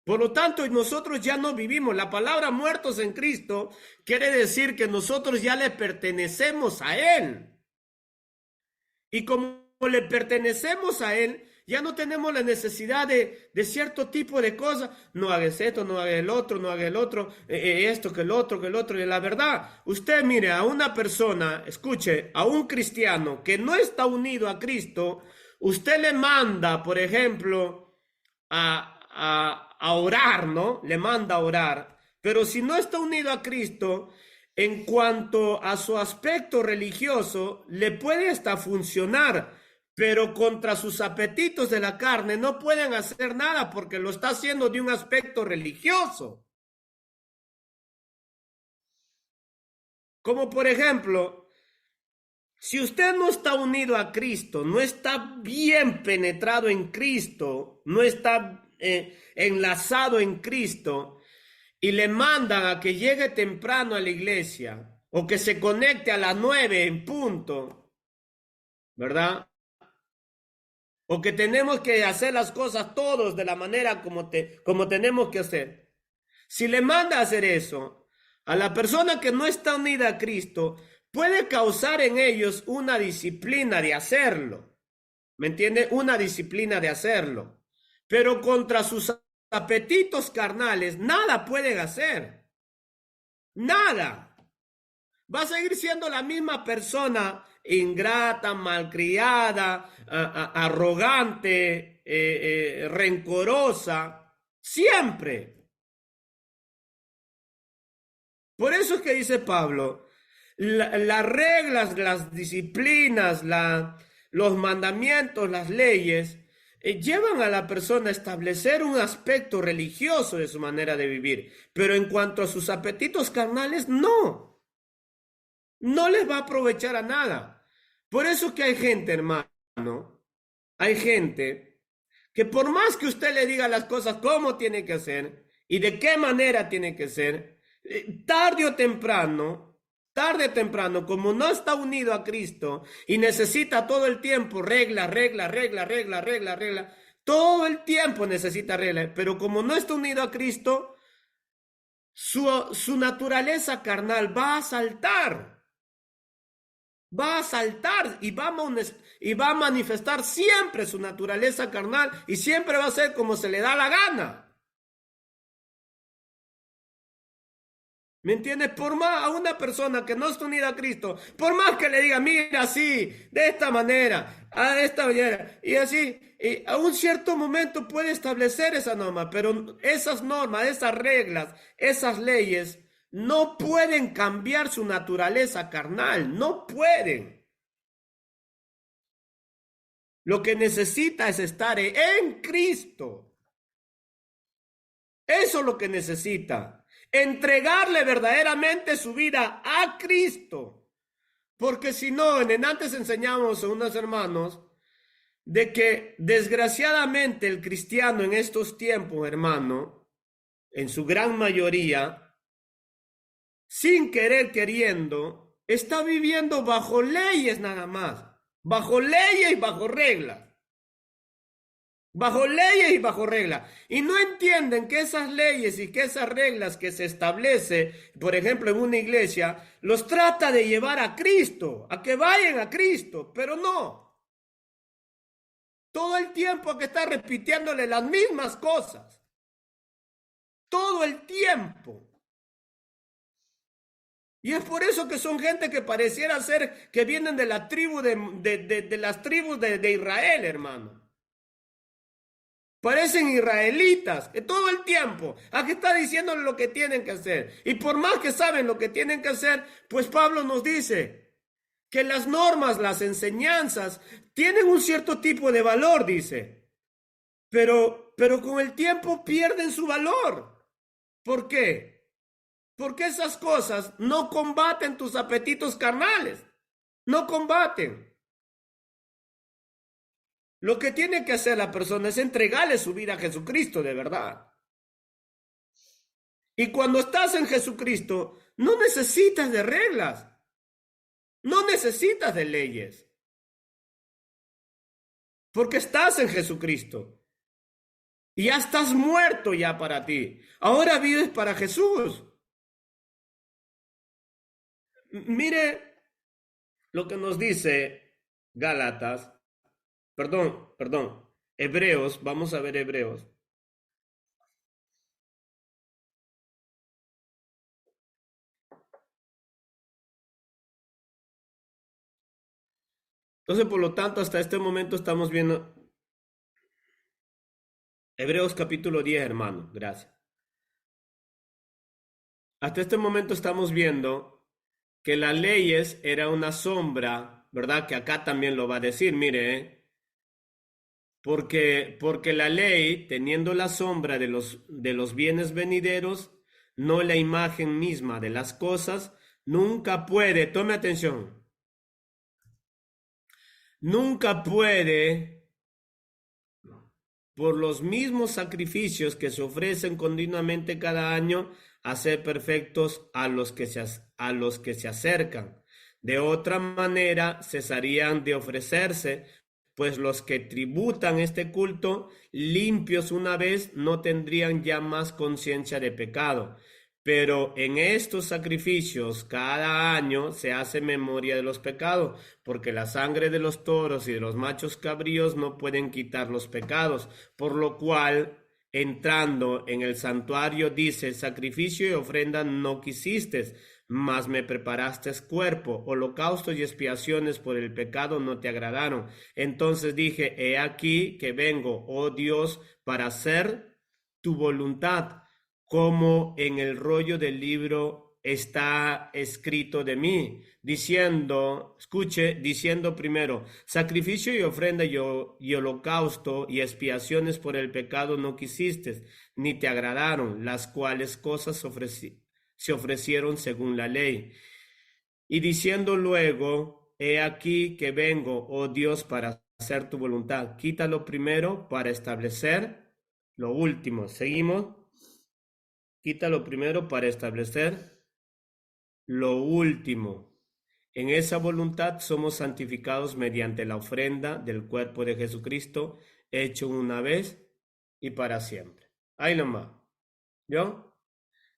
Por lo tanto, nosotros ya no vivimos. La palabra muertos en Cristo quiere decir que nosotros ya le pertenecemos a Él. Y como le pertenecemos a Él, ya no tenemos la necesidad de cierto tipo de cosas. No hagas esto, no hagas el otro, no hagas el otro, esto, que el otro, que el otro. Y la verdad, usted mire a una persona, escuche, a un cristiano que no está unido a Cristo, usted le manda, por ejemplo, a orar, ¿no? Le manda a orar. Pero si no está unido a Cristo, en cuanto a su aspecto religioso, le puede hasta funcionar, pero contra sus apetitos de la carne no pueden hacer nada porque lo está haciendo de un aspecto religioso. Como por ejemplo, si usted no está unido a Cristo, no está bien penetrado en Cristo, no está enlazado en Cristo, y le mandan a que llegue temprano a la iglesia o que se conecte a las 9 en punto, ¿verdad? O que tenemos que hacer las cosas todos de la manera como tenemos que hacer. Si le manda a hacer eso a la persona que no está unida a Cristo, puede causar en ellos una disciplina de hacerlo. ¿Me entiende? Una disciplina de hacerlo. Pero contra sus apetitos carnales, nada pueden hacer. Nada. Va a seguir siendo la misma persona ingrata, malcriada, arrogante, rencorosa, siempre. Por eso es que dice Pablo, las reglas, las disciplinas, los mandamientos, las leyes, llevan a la persona a establecer un aspecto religioso de su manera de vivir, pero en cuanto a sus apetitos carnales, no les va a aprovechar a nada. Por eso que hay gente, hermano, hay gente que por más que usted le diga las cosas cómo tiene que hacer y de qué manera tiene que ser, tarde o temprano, como no está unido a Cristo y necesita todo el tiempo regla, todo el tiempo necesita regla, pero como no está unido a Cristo, su naturaleza carnal va a saltar y va a manifestar siempre su naturaleza carnal y siempre va a ser como se le da la gana. ¿Me entiendes? Por más a una persona que no está unida a Cristo, por más que le diga, mira, así, de esta manera, a esta manera, y así, y a un cierto momento puede establecer esa norma, pero esas normas, esas reglas, esas leyes, no pueden cambiar su naturaleza carnal, no pueden. Lo que necesita es estar en Cristo. Eso es lo que necesita. Entregarle verdaderamente su vida a Cristo. Porque si no, antes enseñamos a unos hermanos de que desgraciadamente el cristiano en estos tiempos, hermano, en su gran mayoría, sin querer queriendo, está viviendo bajo leyes nada más. Bajo leyes y bajo reglas. Bajo leyes y bajo reglas. Y no entienden que esas leyes y que esas reglas que se establece, por ejemplo, en una iglesia, los trata de llevar a Cristo, a que vayan a Cristo, pero no. Todo el tiempo que está repitiéndole las mismas cosas. Todo el tiempo. Y es por eso que son gente que pareciera ser que vienen de la tribu de las tribus de Israel, hermano. Parecen israelitas, que todo el tiempo, aquí está diciéndole lo que tienen que hacer. Y por más que saben lo que tienen que hacer, pues Pablo nos dice que las normas, las enseñanzas, tienen un cierto tipo de valor, dice. Pero con el tiempo pierden su valor. ¿Por qué? Porque esas cosas no combaten tus apetitos carnales. No combaten. Lo que tiene que hacer la persona es entregarle su vida a Jesucristo de verdad. Y cuando estás en Jesucristo, no necesitas de reglas. No necesitas de leyes. Porque estás en Jesucristo. Y ya estás muerto ya para ti. Ahora vives para Jesús. Mire lo que nos dice Gálatas. Perdón. Hebreos, vamos a ver Hebreos. Entonces, por lo tanto, hasta este momento estamos viendo Hebreos capítulo 10, hermano. Gracias. Hasta este momento estamos viendo que las leyes era una sombra, ¿verdad? Que acá también lo va a decir, mire, Porque la ley, teniendo la sombra de los bienes venideros, no la imagen misma de las cosas, nunca puede, tome atención, nunca puede, por los mismos sacrificios que se ofrecen continuamente cada año, hacer perfectos a los que se acercan. De otra manera, cesarían de ofrecerse, pues los que tributan este culto, limpios una vez, no tendrían ya más conciencia de pecado. Pero en estos sacrificios cada año se hace memoria de los pecados, porque la sangre de los toros y de los machos cabríos no pueden quitar los pecados, por lo cual, entrando en el santuario, dice, sacrificio y ofrenda no quisiste, mas me preparaste cuerpo, holocaustos y expiaciones por el pecado no te agradaron. Entonces dije, he aquí que vengo, oh Dios, para hacer tu voluntad, como en el rollo del libro está escrito de mí, diciendo, escuche, diciendo primero, sacrificio y ofrenda y holocausto y expiaciones por el pecado no quisiste, ni te agradaron, las cuales cosas se ofrecieron según la ley. Y diciendo luego, he aquí que vengo, oh Dios, para hacer tu voluntad. Quítalo primero para establecer lo último. Seguimos. Quítalo primero para establecer lo último. En esa voluntad somos santificados mediante la ofrenda del cuerpo de Jesucristo, hecho una vez y para siempre. Ahí nomás. ¿Yo?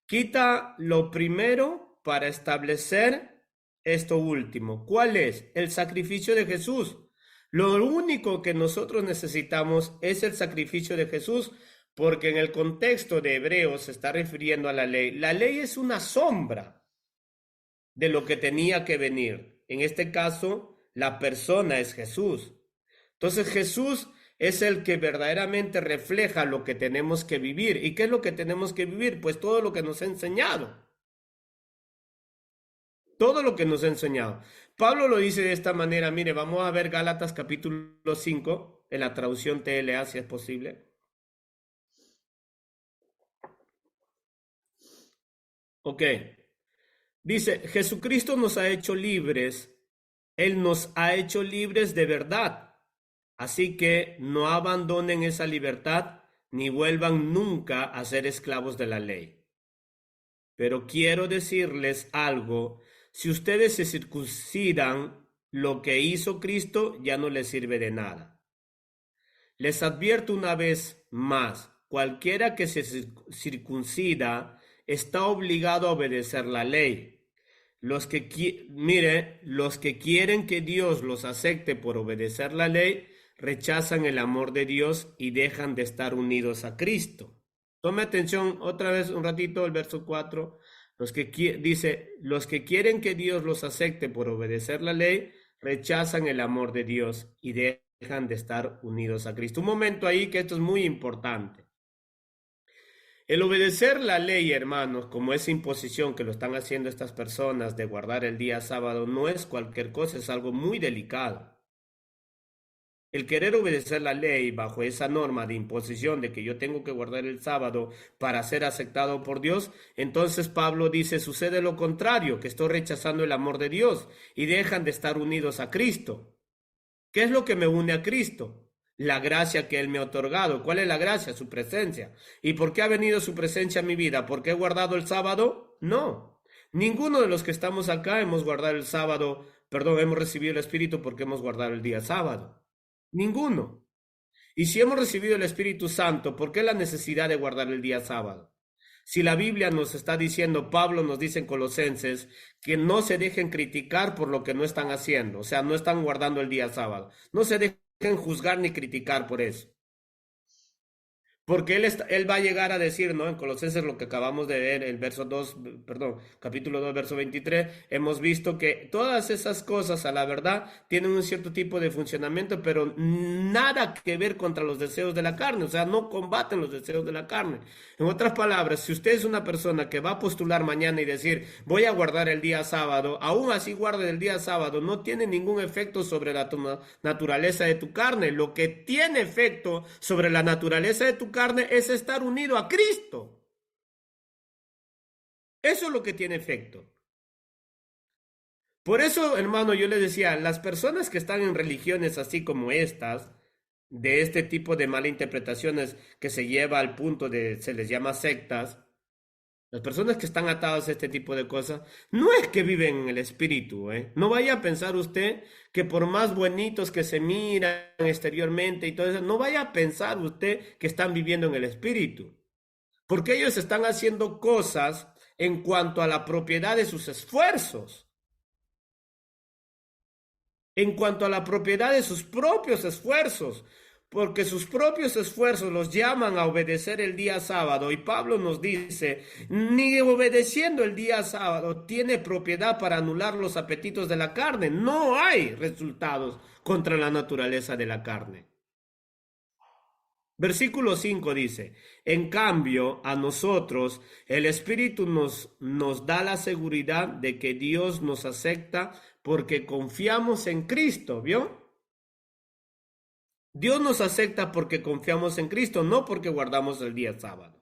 Quita lo primero para establecer esto último. ¿Cuál es? El sacrificio de Jesús. Lo único que nosotros necesitamos es el sacrificio de Jesús, porque en el contexto de Hebreos se está refiriendo a la ley. La ley es una sombra de lo que tenía que venir. En este caso, la persona es Jesús. Entonces Jesús es el que verdaderamente refleja lo que tenemos que vivir. ¿Y qué es lo que tenemos que vivir? Pues todo lo que nos ha enseñado. Todo lo que nos ha enseñado. Pablo lo dice de esta manera. Mire, vamos a ver Gálatas capítulo 5, en la traducción TLA, si es posible. Ok. Dice, Jesucristo nos ha hecho libres. Él nos ha hecho libres de verdad. Así que no abandonen esa libertad ni vuelvan nunca a ser esclavos de la ley. Pero quiero decirles algo. Si ustedes se circuncidan, lo que hizo Cristo ya no les sirve de nada. Les advierto una vez más, cualquiera que se circuncida está obligado a obedecer la ley. Los que quieren que Dios los acepte por obedecer la ley, rechazan el amor de Dios y dejan de estar unidos a Cristo. Tome atención otra vez un ratito el verso 4. Dice, los que quieren que Dios los acepte por obedecer la ley, rechazan el amor de Dios y dejan de estar unidos a Cristo. Un momento ahí que esto es muy importante. El obedecer la ley, hermanos, como esa imposición que lo están haciendo estas personas de guardar el día sábado, no es cualquier cosa, es algo muy delicado. El querer obedecer la ley bajo esa norma de imposición de que yo tengo que guardar el sábado para ser aceptado por Dios, entonces Pablo dice, sucede lo contrario, que estoy rechazando el amor de Dios y dejan de estar unidos a Cristo. ¿Qué es lo que me une a Cristo? La gracia que Él me ha otorgado. ¿Cuál es la gracia? Su presencia. ¿Y por qué ha venido su presencia a mi vida? ¿Por qué he guardado el sábado? No. Ninguno de los que estamos acá hemos guardado el sábado, hemos recibido el Espíritu porque hemos guardado el día sábado. Ninguno. Y si hemos recibido el Espíritu Santo, ¿por qué la necesidad de guardar el día sábado? Si la Biblia nos está diciendo, Pablo nos dice en Colosenses, que no se dejen criticar por lo que no están haciendo, o sea, no están guardando el día sábado. No se dejen juzgar ni criticar por eso. Porque él va a llegar a decir, ¿no? En Colosenses lo que acabamos de ver, el capítulo 2, verso 23, hemos visto que todas esas cosas, a la verdad, tienen un cierto tipo de funcionamiento, pero nada que ver contra los deseos de la carne, o sea, no combaten los deseos de la carne. En otras palabras, si usted es una persona que va a postular mañana y decir, voy a guardar el día sábado, aún así guarde el día sábado, no tiene ningún efecto sobre la naturaleza de tu carne. Lo que tiene efecto sobre la naturaleza de tu carne es estar unido a Cristo. Eso es lo que tiene efecto. Por eso, hermano, yo les decía, las personas que están en religiones así como estas, de este tipo de malinterpretaciones que se lleva al punto de, se les llama sectas, las personas que están atadas a este tipo de cosas, no es que viven en el espíritu, ¿eh? No vaya a pensar usted que por más bonitos que se miran exteriormente y todo eso, no vaya a pensar usted que están viviendo en el espíritu. Porque ellos están haciendo cosas en cuanto a la propiedad de sus esfuerzos. En cuanto a la propiedad de sus propios esfuerzos. Porque sus propios esfuerzos los llaman a obedecer el día sábado. Y Pablo nos dice, ni obedeciendo el día sábado tiene propiedad para anular los apetitos de la carne. No hay resultados contra la naturaleza de la carne. Versículo 5 dice, en cambio, a nosotros el Espíritu nos da la seguridad de que Dios nos acepta porque confiamos en Cristo, ¿vio? Dios nos acepta porque confiamos en Cristo, no porque guardamos el día sábado.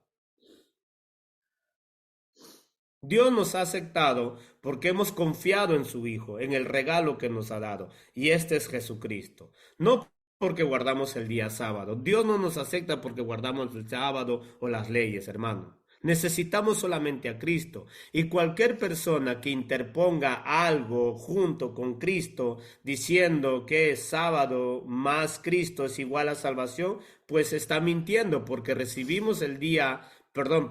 Dios nos ha aceptado porque hemos confiado en su Hijo, en el regalo que nos ha dado, y este es Jesucristo. No porque guardamos el día sábado. Dios no nos acepta porque guardamos el sábado o las leyes, hermano. Necesitamos solamente a Cristo. Y cualquier persona que interponga algo junto con Cristo diciendo que sábado más Cristo es igual a salvación, pues está mintiendo porque recibimos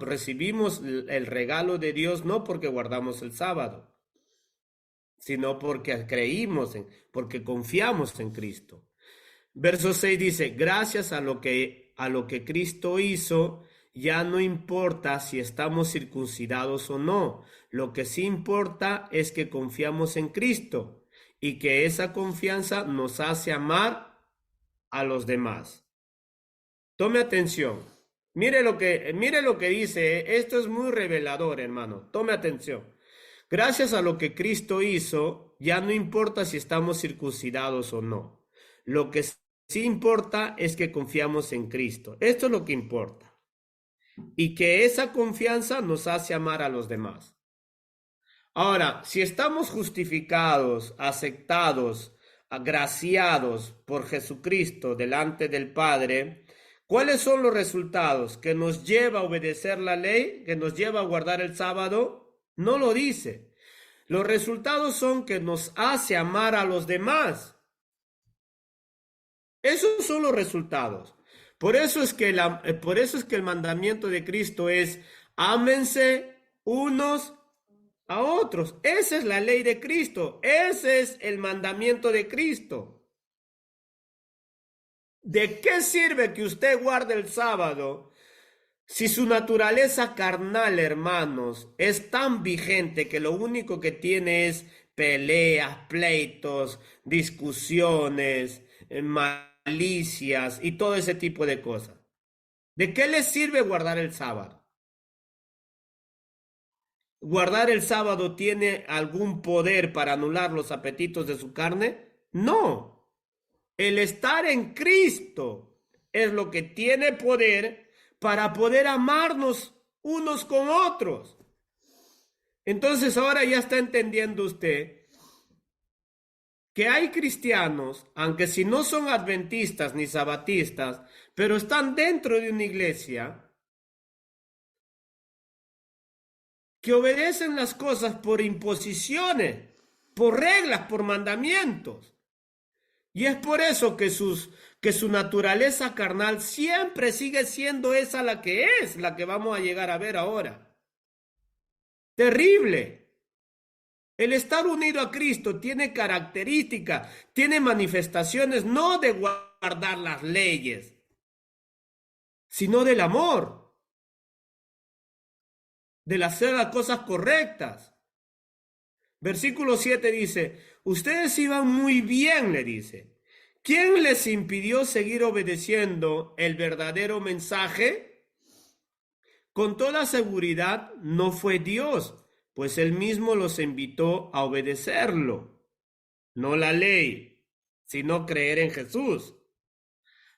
recibimos el regalo de Dios no porque guardamos el sábado, sino porque porque confiamos en Cristo. Verso 6 dice, gracias a lo que Cristo hizo, ya no importa si estamos circuncidados o no. Lo que sí importa es que confiamos en Cristo y que esa confianza nos hace amar a los demás. Tome atención. Mire lo que dice. Esto es muy revelador, hermano. Tome atención. Gracias a lo que Cristo hizo, ya no importa si estamos circuncidados o no. Lo que sí importa es que confiamos en Cristo. Esto es lo que importa. Y que esa confianza nos hace amar a los demás. Ahora, si estamos justificados, aceptados, agraciados por Jesucristo delante del Padre, ¿cuáles son los resultados? ¿Que nos lleva a obedecer la ley? ¿Que nos lleva a guardar el sábado? No lo dice. Los resultados son que nos hace amar a los demás. Esos son los resultados. Por eso es que el mandamiento de Cristo es ámense unos a otros. Esa es la ley de Cristo. Ese es el mandamiento de Cristo. ¿De qué sirve que usted guarde el sábado si su naturaleza carnal, hermanos, es tan vigente que lo único que tiene es peleas, pleitos, discusiones, malicias y todo ese tipo de cosas? ¿De qué le sirve guardar el sábado? ¿Guardar el sábado tiene algún poder para anular los apetitos de su carne? No. El estar en Cristo es lo que tiene poder para poder amarnos unos con otros. Entonces ahora ya está entendiendo usted que hay cristianos, aunque si no son adventistas ni sabatistas, pero están dentro de una iglesia, que obedecen las cosas por imposiciones, por reglas, por mandamientos. Y es por eso que su naturaleza carnal siempre sigue siendo esa la que vamos a llegar a ver ahora. Terrible. El estar unido a Cristo tiene características, tiene manifestaciones no de guardar las leyes, sino del amor, de hacer las cosas correctas. Versículo 7 dice, ustedes iban muy bien, le dice. ¿Quién les impidió seguir obedeciendo el verdadero mensaje? Con toda seguridad no fue Dios, pues Él mismo los invitó a obedecerlo. No la ley, sino creer en Jesús.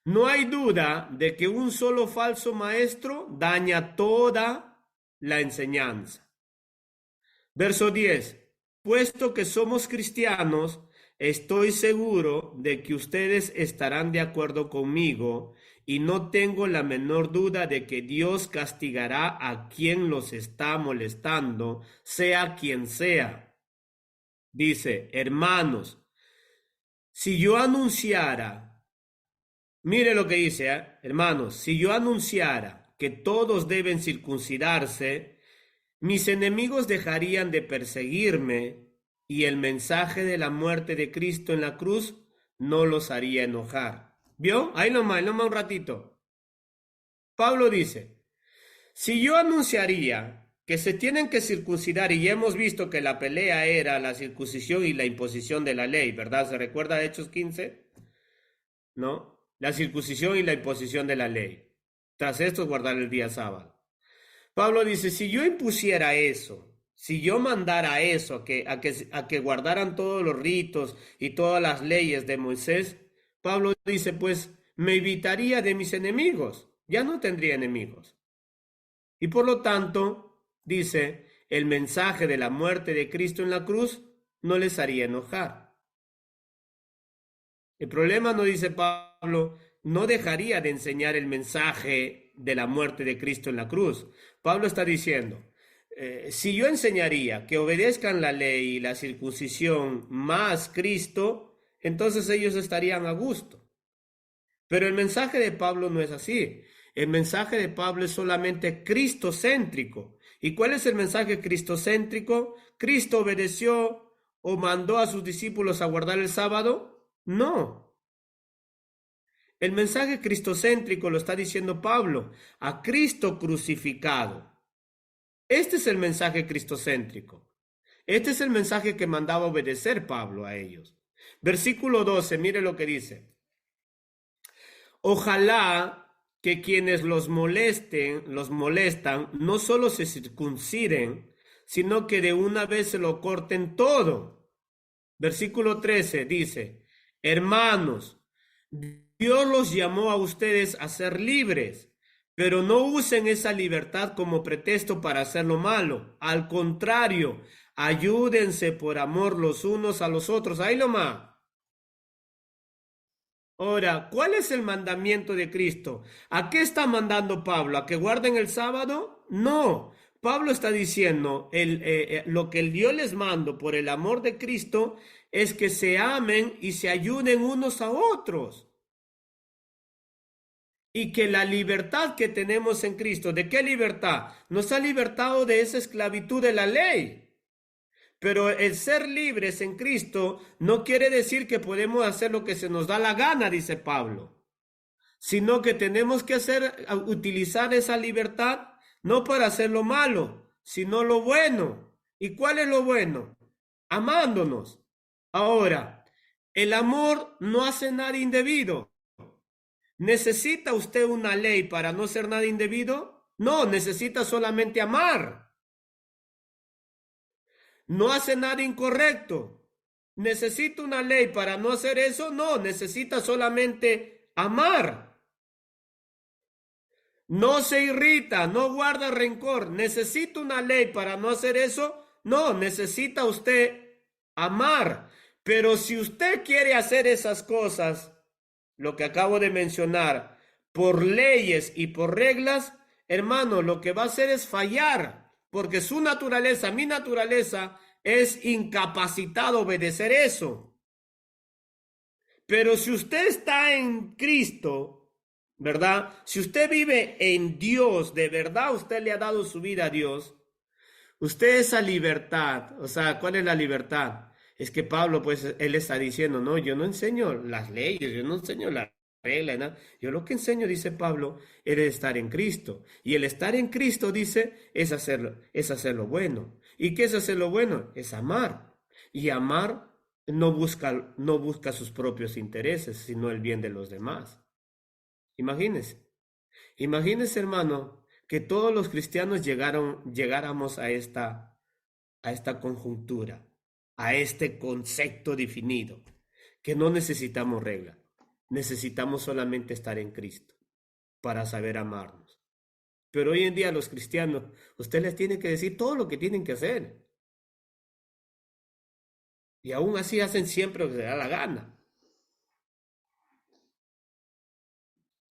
No hay duda de que un solo falso maestro daña toda la enseñanza. Verso 10. Puesto que somos cristianos, estoy seguro de que ustedes estarán de acuerdo conmigo y no tengo la menor duda de que Dios castigará a quien los está molestando, sea quien sea. Dice, hermanos, si yo anunciara, mire lo que dice, hermanos, si yo anunciara que todos deben circuncidarse, mis enemigos dejarían de perseguirme y el mensaje de la muerte de Cristo en la cruz no los haría enojar. ¿Vio? Ahí nomás un ratito. Pablo dice, si yo anunciaría que se tienen que circuncidar, y ya hemos visto que la pelea era la circuncisión y la imposición de la ley, ¿verdad? ¿Se recuerda de Hechos 15? ¿No? la circuncisión y la imposición de la ley. Tras esto, guardar el día sábado. Pablo dice, si yo impusiera eso, si yo mandara eso, a que guardaran todos los ritos y todas las leyes de Moisés, Pablo dice, pues me evitaría de mis enemigos, ya no tendría enemigos. Y por lo tanto, dice, el mensaje de la muerte de Cristo en la cruz no les haría enojar. El problema, no dice Pablo, no dejaría de enseñar el mensaje de la muerte de Cristo en la cruz. Pablo está diciendo, si yo enseñaría que obedezcan la ley y la circuncisión más Cristo, entonces ellos estarían a gusto. Pero el mensaje de Pablo no es así. El mensaje de Pablo es solamente cristocéntrico. ¿Y cuál es el mensaje cristocéntrico? ¿Cristo obedeció o mandó a sus discípulos a guardar el sábado? No. El mensaje cristocéntrico lo está diciendo Pablo, a Cristo crucificado. Este es el mensaje cristocéntrico. Este es el mensaje que mandaba obedecer Pablo a ellos. Versículo 12, mire lo que dice. Ojalá que quienes los molestan, no solo se circunciden, sino que de una vez se lo corten todo. Versículo 13 dice, hermanos, Dios los llamó a ustedes a ser libres, pero no usen esa libertad como pretexto para hacer lo malo. Al contrario, ayúdense por amor los unos a los otros. Ahí nomás. Ahora, ¿cuál es el mandamiento de Cristo? ¿A qué está mandando Pablo? ¿A que guarden el sábado? No. Pablo está diciendo, lo que yo les mando por el amor de Cristo es que se amen y se ayuden unos a otros. Y que la libertad que tenemos en Cristo, ¿de qué libertad? Nos ha libertado de esa esclavitud de la ley. Pero el ser libres en Cristo no quiere decir que podemos hacer lo que se nos da la gana, dice Pablo, sino que tenemos que utilizar esa libertad no para hacer lo malo, sino lo bueno. ¿Y cuál es lo bueno? Amándonos. Ahora, el amor no hace nada indebido. ¿Necesita usted una ley para no hacer nada indebido? No, necesita solamente amar. No hace nada incorrecto. ¿Necesita una ley para no hacer eso? No, necesita solamente amar. No se irrita, no guarda rencor. ¿Necesita una ley para no hacer eso? No, necesita usted amar. Pero si usted quiere hacer esas cosas, lo que acabo de mencionar, por leyes y por reglas, hermano, lo que va a hacer es fallar. Porque su naturaleza, mi naturaleza, es incapacitada a obedecer eso. Pero si usted está en Cristo, ¿verdad? Si usted vive en Dios, de verdad usted le ha dado su vida a Dios, usted esa libertad, o sea, ¿cuál es la libertad? Es que Pablo, pues, él está diciendo, no, yo no enseño las leyes, yo no enseño la regla, ¿no? Yo lo que enseño, dice Pablo, es estar en Cristo. Y el estar en Cristo, dice, es hacer lo bueno. ¿Y qué es hacer lo bueno? Es amar. Y amar no busca sus propios intereses, sino el bien de los demás. Imagínense, hermano, que todos los cristianos llegáramos a esta conjuntura, a este concepto definido, que no necesitamos regla. Necesitamos solamente estar en Cristo para saber amarnos. Pero hoy en día los cristianos, usted les tiene que decir todo lo que tienen que hacer. Y aún así hacen siempre lo que se da la gana.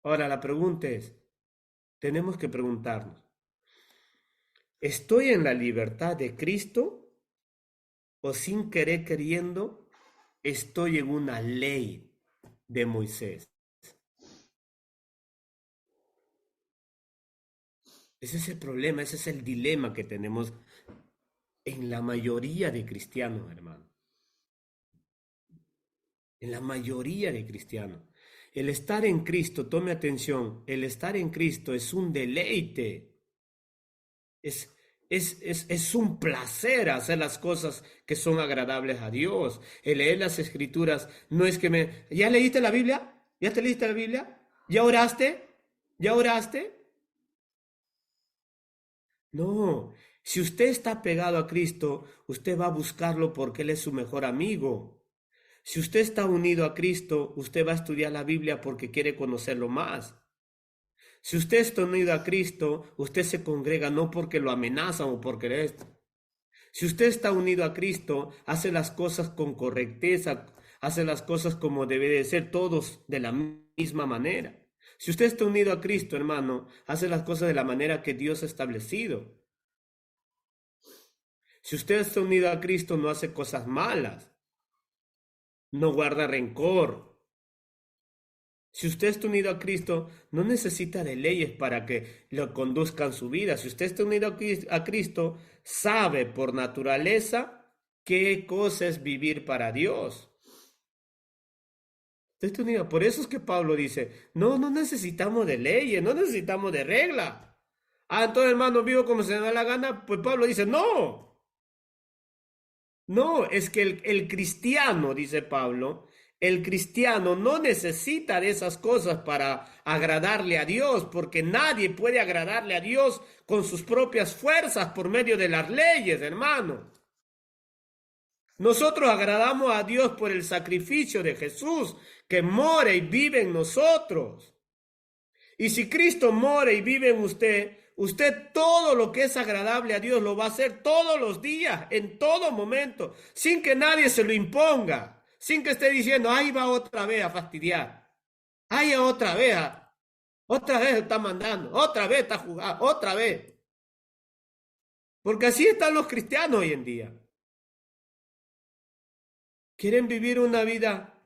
Ahora la pregunta es, tenemos que preguntarnos, ¿estoy en la libertad de Cristo o sin querer queriendo estoy en una ley de Moisés? Ese es el problema, ese es el dilema que tenemos en la mayoría de cristianos, hermano. En la mayoría de cristianos. El estar en Cristo, tome atención, el estar en Cristo es un deleite. Es un placer hacer las cosas que son agradables a Dios. El leer las Escrituras no es que ¿Ya leíste la Biblia? ¿Ya te leíste la Biblia? ¿Ya oraste? ¿Ya oraste? No, si usted está pegado a Cristo, usted va a buscarlo porque Él es su mejor amigo. Si usted está unido a Cristo, usted va a estudiar la Biblia porque quiere conocerlo más. Si usted está unido a Cristo, usted se congrega no porque lo amenazan o porque esto. Si usted está unido a Cristo, hace las cosas con correcteza, hace las cosas como debe de ser, todos de la misma manera. Si usted está unido a Cristo, hermano, hace las cosas de la manera que Dios ha establecido. Si usted está unido a Cristo, no hace cosas malas, no guarda rencor. Si usted está unido a Cristo, no necesita de leyes para que lo conduzcan su vida. Si usted está unido a Cristo, sabe por naturaleza qué cosa es vivir para Dios. Usted está unido. Por eso es que Pablo dice, no necesitamos de leyes, no necesitamos de reglas. Entonces, hermano, vivo como se me da la gana. Pues Pablo dice, no, es que el cristiano, dice Pablo, el cristiano no necesita de esas cosas para agradarle a Dios, porque nadie puede agradarle a Dios con sus propias fuerzas por medio de las leyes, hermano. Nosotros agradamos a Dios por el sacrificio de Jesús, que mora y vive en nosotros. Y si Cristo mora y vive en usted todo lo que es agradable a Dios lo va a hacer todos los días, en todo momento, sin que nadie se lo imponga. Sin que esté diciendo, ahí va otra vez a fastidiar. Ahí otra vez está mandando, otra vez está jugando, otra vez. Porque así están los cristianos hoy en día. Quieren vivir una vida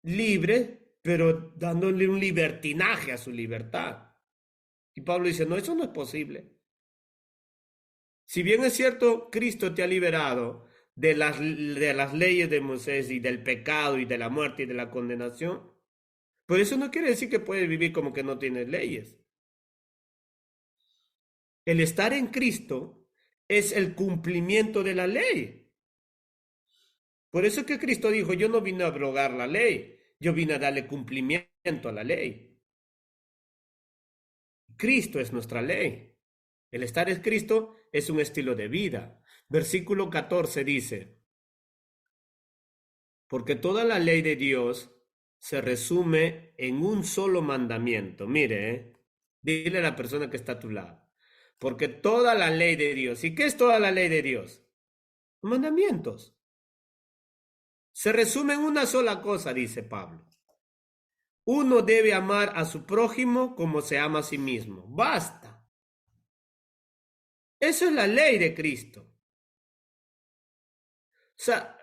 libre, pero dándole un libertinaje a su libertad. Y Pablo dice, no, eso no es posible. Si bien es cierto, Cristo te ha liberado de las leyes de Moisés y del pecado y de la muerte y de la condenación, pero eso no quiere decir que puedes vivir como que no tienes leyes. El estar en Cristo es el cumplimiento de la ley. Por eso es que Cristo dijo, yo no vine a abrogar la ley, yo vine a darle cumplimiento a la ley. Cristo es nuestra ley. El estar en Cristo es un estilo de vida. Versículo 14 dice, porque toda la ley de Dios se resume en un solo mandamiento. Mire, dile a la persona que está a tu lado. Porque toda la ley de Dios, ¿y qué es toda la ley de Dios? Mandamientos. Se resume en una sola cosa, dice Pablo. Uno debe amar a su prójimo como se ama a sí mismo. Basta. Eso es la ley de Cristo. O sea,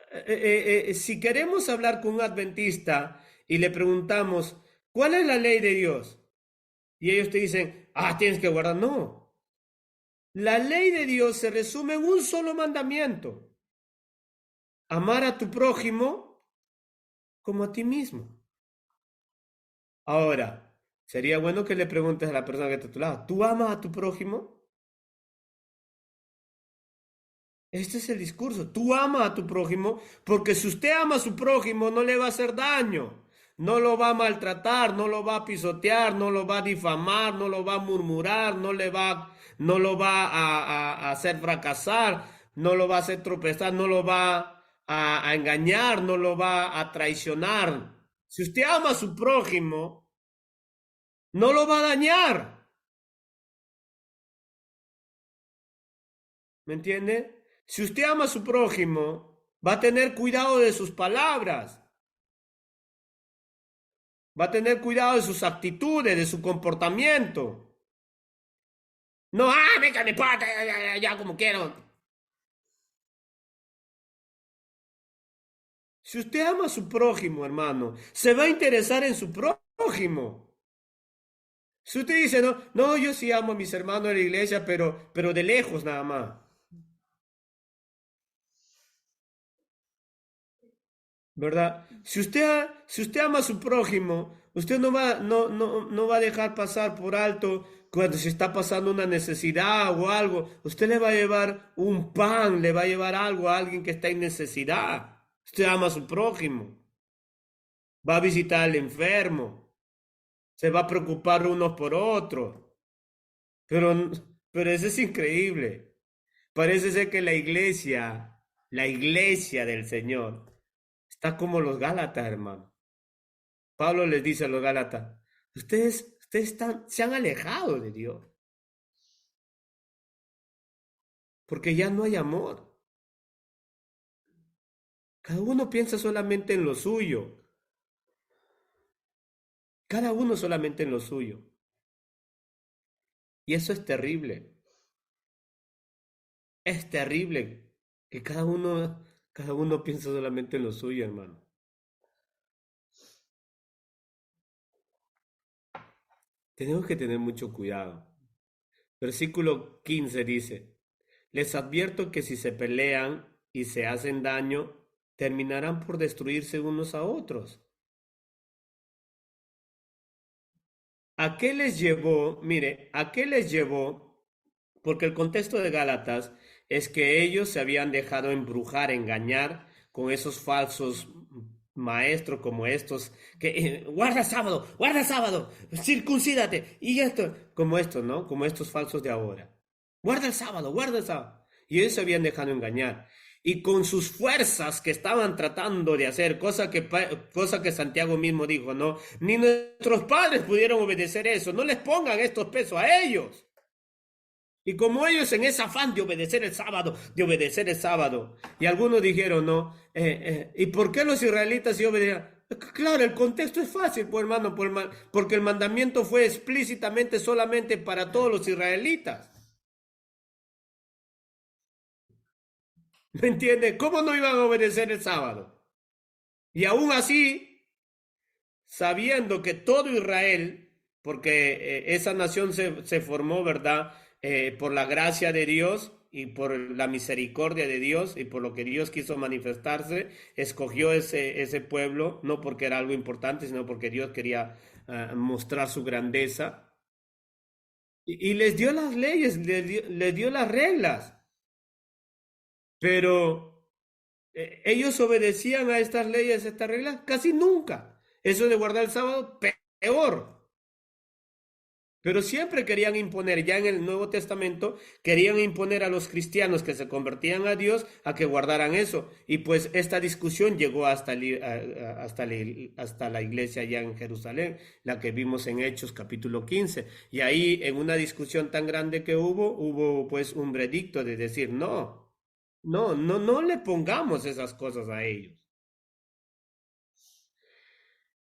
si queremos hablar con un adventista y le preguntamos, ¿cuál es la ley de Dios? Y ellos te dicen, tienes que guardar. No. La ley de Dios se resume en un solo mandamiento. Amar a tu prójimo como a ti mismo. Ahora, sería bueno que le preguntes a la persona que está a tu lado, ¿tú amas a tu prójimo? Este es el discurso. Tú amas a tu prójimo porque si usted ama a su prójimo no le va a hacer daño. No lo va a maltratar, no lo va a pisotear, no lo va a difamar, no lo va a murmurar, no lo va a hacer fracasar, no lo va a hacer tropezar, no lo va a engañar, no lo va a traicionar. Si usted ama a su prójimo, no lo va a dañar. ¿Me entiende? Si usted ama a su prójimo, va a tener cuidado de sus palabras. Va a tener cuidado de sus actitudes, de su comportamiento. No, me pata, ya como quiero. Si usted ama a su prójimo, hermano, se va a interesar en su prójimo. Si usted dice, no, yo sí amo a mis hermanos de la iglesia, pero de lejos nada más. ¿Verdad? Si usted ama a su prójimo, usted no va a dejar pasar por alto cuando se está pasando una necesidad o algo. Usted le va a llevar un pan, le va a llevar algo a alguien que está en necesidad. Usted ama a su prójimo. va a visitar al enfermo, se va a preocupar unos por otros. Pero, pero eso es increíble. Parece ser que la iglesia del Señor, está como los Gálatas, hermano. Pablo les dice a los Gálatas, se han alejado de Dios, porque ya no hay amor. Cada uno piensa solamente en lo suyo, cada uno solamente en lo suyo. Y eso es terrible. Es terrible que cada uno piensa solamente en lo suyo, hermano. Tenemos que tener mucho cuidado. Versículo 15 dice, les advierto que si se pelean y se hacen daño, terminarán por destruirse unos a otros. ¿A qué les llevó? Mire, ¿a qué les llevó? Porque el contexto de Gálatas es que ellos se habían dejado embrujar, engañar con esos falsos maestros como estos que guarda sábado, circuncídate y esto, como estos, ¿no? Como estos falsos de ahora. Guarda el sábado. Y ellos se habían dejado engañar. Y con sus fuerzas que estaban tratando de hacer, cosa que Santiago mismo dijo, ¿no? Ni nuestros padres pudieron obedecer eso, no les pongan estos pesos a ellos. Y como ellos en ese afán de obedecer el sábado, y algunos dijeron, ¿no? ¿Y por qué los israelitas sí obedecían? Claro, el contexto es fácil, pues hermano, porque el mandamiento fue explícitamente solamente para todos los israelitas. ¿Me entiende? ¿Cómo no iban a obedecer el sábado? Y aún así, sabiendo que todo Israel, porque esa nación se formó, ¿verdad? Por la gracia de Dios y por la misericordia de Dios y por lo que Dios quiso manifestarse, escogió ese pueblo, no porque era algo importante, sino porque Dios quería mostrar su grandeza. Y les dio las leyes, les dio las reglas, pero ellos obedecían a estas leyes, a estas reglas, casi nunca. Eso de guardar el sábado, peor. Pero siempre querían imponer, ya en el Nuevo Testamento, querían imponer a los cristianos que se convertían a Dios a que guardaran eso. Y pues esta discusión llegó hasta la iglesia ya en Jerusalén, la que vimos en Hechos capítulo 15. Y ahí en una discusión tan grande que hubo pues un veredicto de decir, no le pongamos esas cosas a ellos.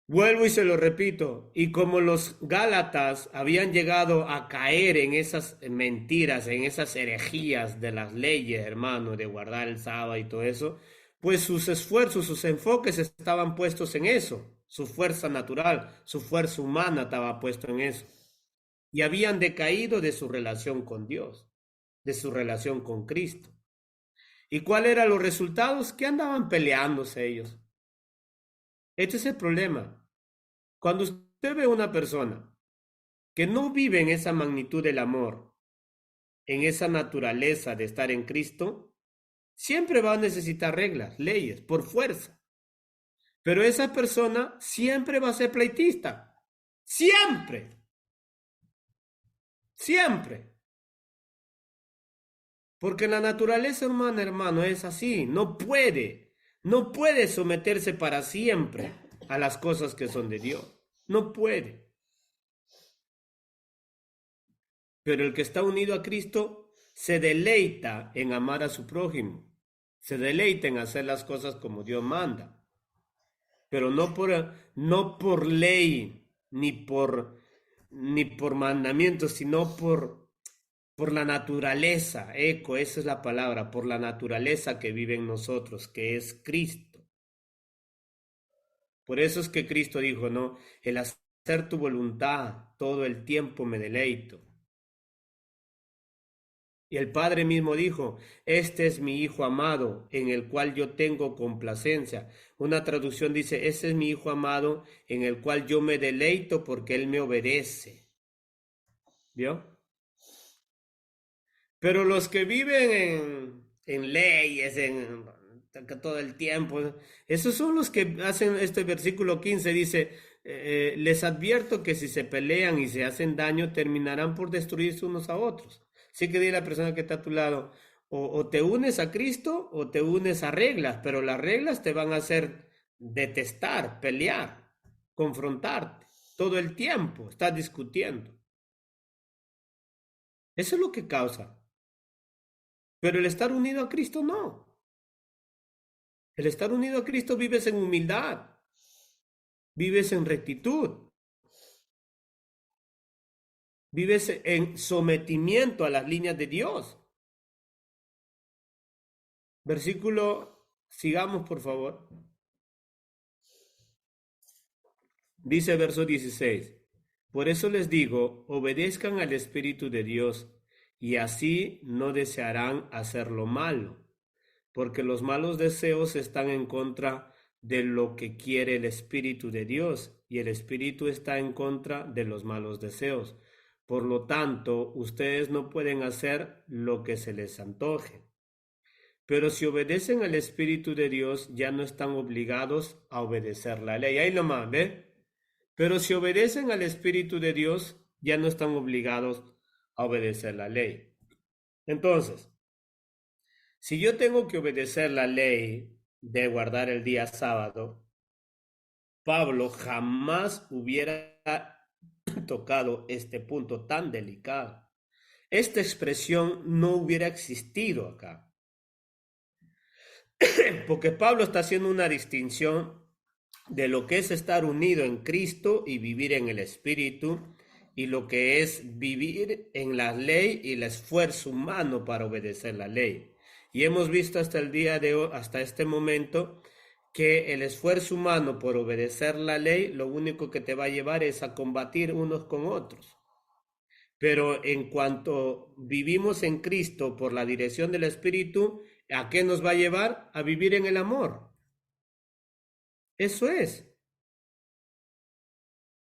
Vuelvo y se lo repito, y como los Gálatas habían llegado a caer en esas mentiras, en esas herejías de las leyes, hermano, de guardar el sábado y todo eso, pues sus esfuerzos, sus enfoques estaban puestos en eso, su fuerza natural, su fuerza humana estaba puesto en eso, y habían decaído de su relación con Dios, de su relación con Cristo. ¿Y cuáles eran los resultados? Que andaban peleándose ellos. Este es el problema. Cuando usted ve a una persona que no vive en esa magnitud del amor, en esa naturaleza de estar en Cristo, siempre va a necesitar reglas, leyes, por fuerza. Pero esa persona siempre va a ser pleitista. Siempre. Siempre. Porque la naturaleza humana, hermano, es así. No puede someterse para siempre a las cosas que son de Dios. No puede. Pero el que está unido a Cristo se deleita en amar a su prójimo, se deleita en hacer las cosas como Dios manda, pero no por ley ni por mandamiento, sino por la naturaleza, esa es la palabra, por la naturaleza que vive en nosotros, que es Cristo. Por eso es que Cristo dijo, no, el hacer tu voluntad todo el tiempo me deleito. Y el Padre mismo dijo, este es mi Hijo amado, en el cual yo tengo complacencia. Una traducción dice, este es mi Hijo amado, en el cual yo me deleito porque Él me obedece. ¿Vio? Pero los que viven en leyes, todo el tiempo. Esos son los que hacen este versículo 15, dice, les advierto que si se pelean y se hacen daño, terminarán por destruirse unos a otros. Así que dile a la persona que está a tu lado, o te unes a Cristo o te unes a reglas, pero las reglas te van a hacer detestar, pelear, confrontarte. Todo el tiempo estás discutiendo. Eso es lo que causa. Pero el estar unido a Cristo no. El estar unido a Cristo vives en humildad, vives en rectitud, vives en sometimiento a las líneas de Dios. Versículo, sigamos por favor. Dice verso 16, por eso les digo, obedezcan al Espíritu de Dios, y así no desearán hacer lo malo, porque los malos deseos están en contra de lo que quiere el Espíritu de Dios, y el Espíritu está en contra de los malos deseos. Por lo tanto, ustedes no pueden hacer lo que se les antoje. Pero si obedecen al Espíritu de Dios, ya no están obligados a obedecer la ley. Ahí nomás, ¿ve? Pero si obedecen al Espíritu de Dios, ya no están obligados a obedecer la ley. Entonces, si yo tengo que obedecer la ley de guardar el día sábado, Pablo jamás hubiera tocado este punto tan delicado. Esta expresión no hubiera existido acá. Porque Pablo está haciendo una distinción de lo que es estar unido en Cristo y vivir en el Espíritu, y lo que es vivir en la ley y el esfuerzo humano para obedecer la ley. Y hemos visto hasta el día de hoy, hasta este momento, que el esfuerzo humano por obedecer la ley, lo único que te va a llevar es a combatir unos con otros. Pero en cuanto vivimos en Cristo por la dirección del Espíritu, ¿a qué nos va a llevar? A vivir en el amor. Eso es.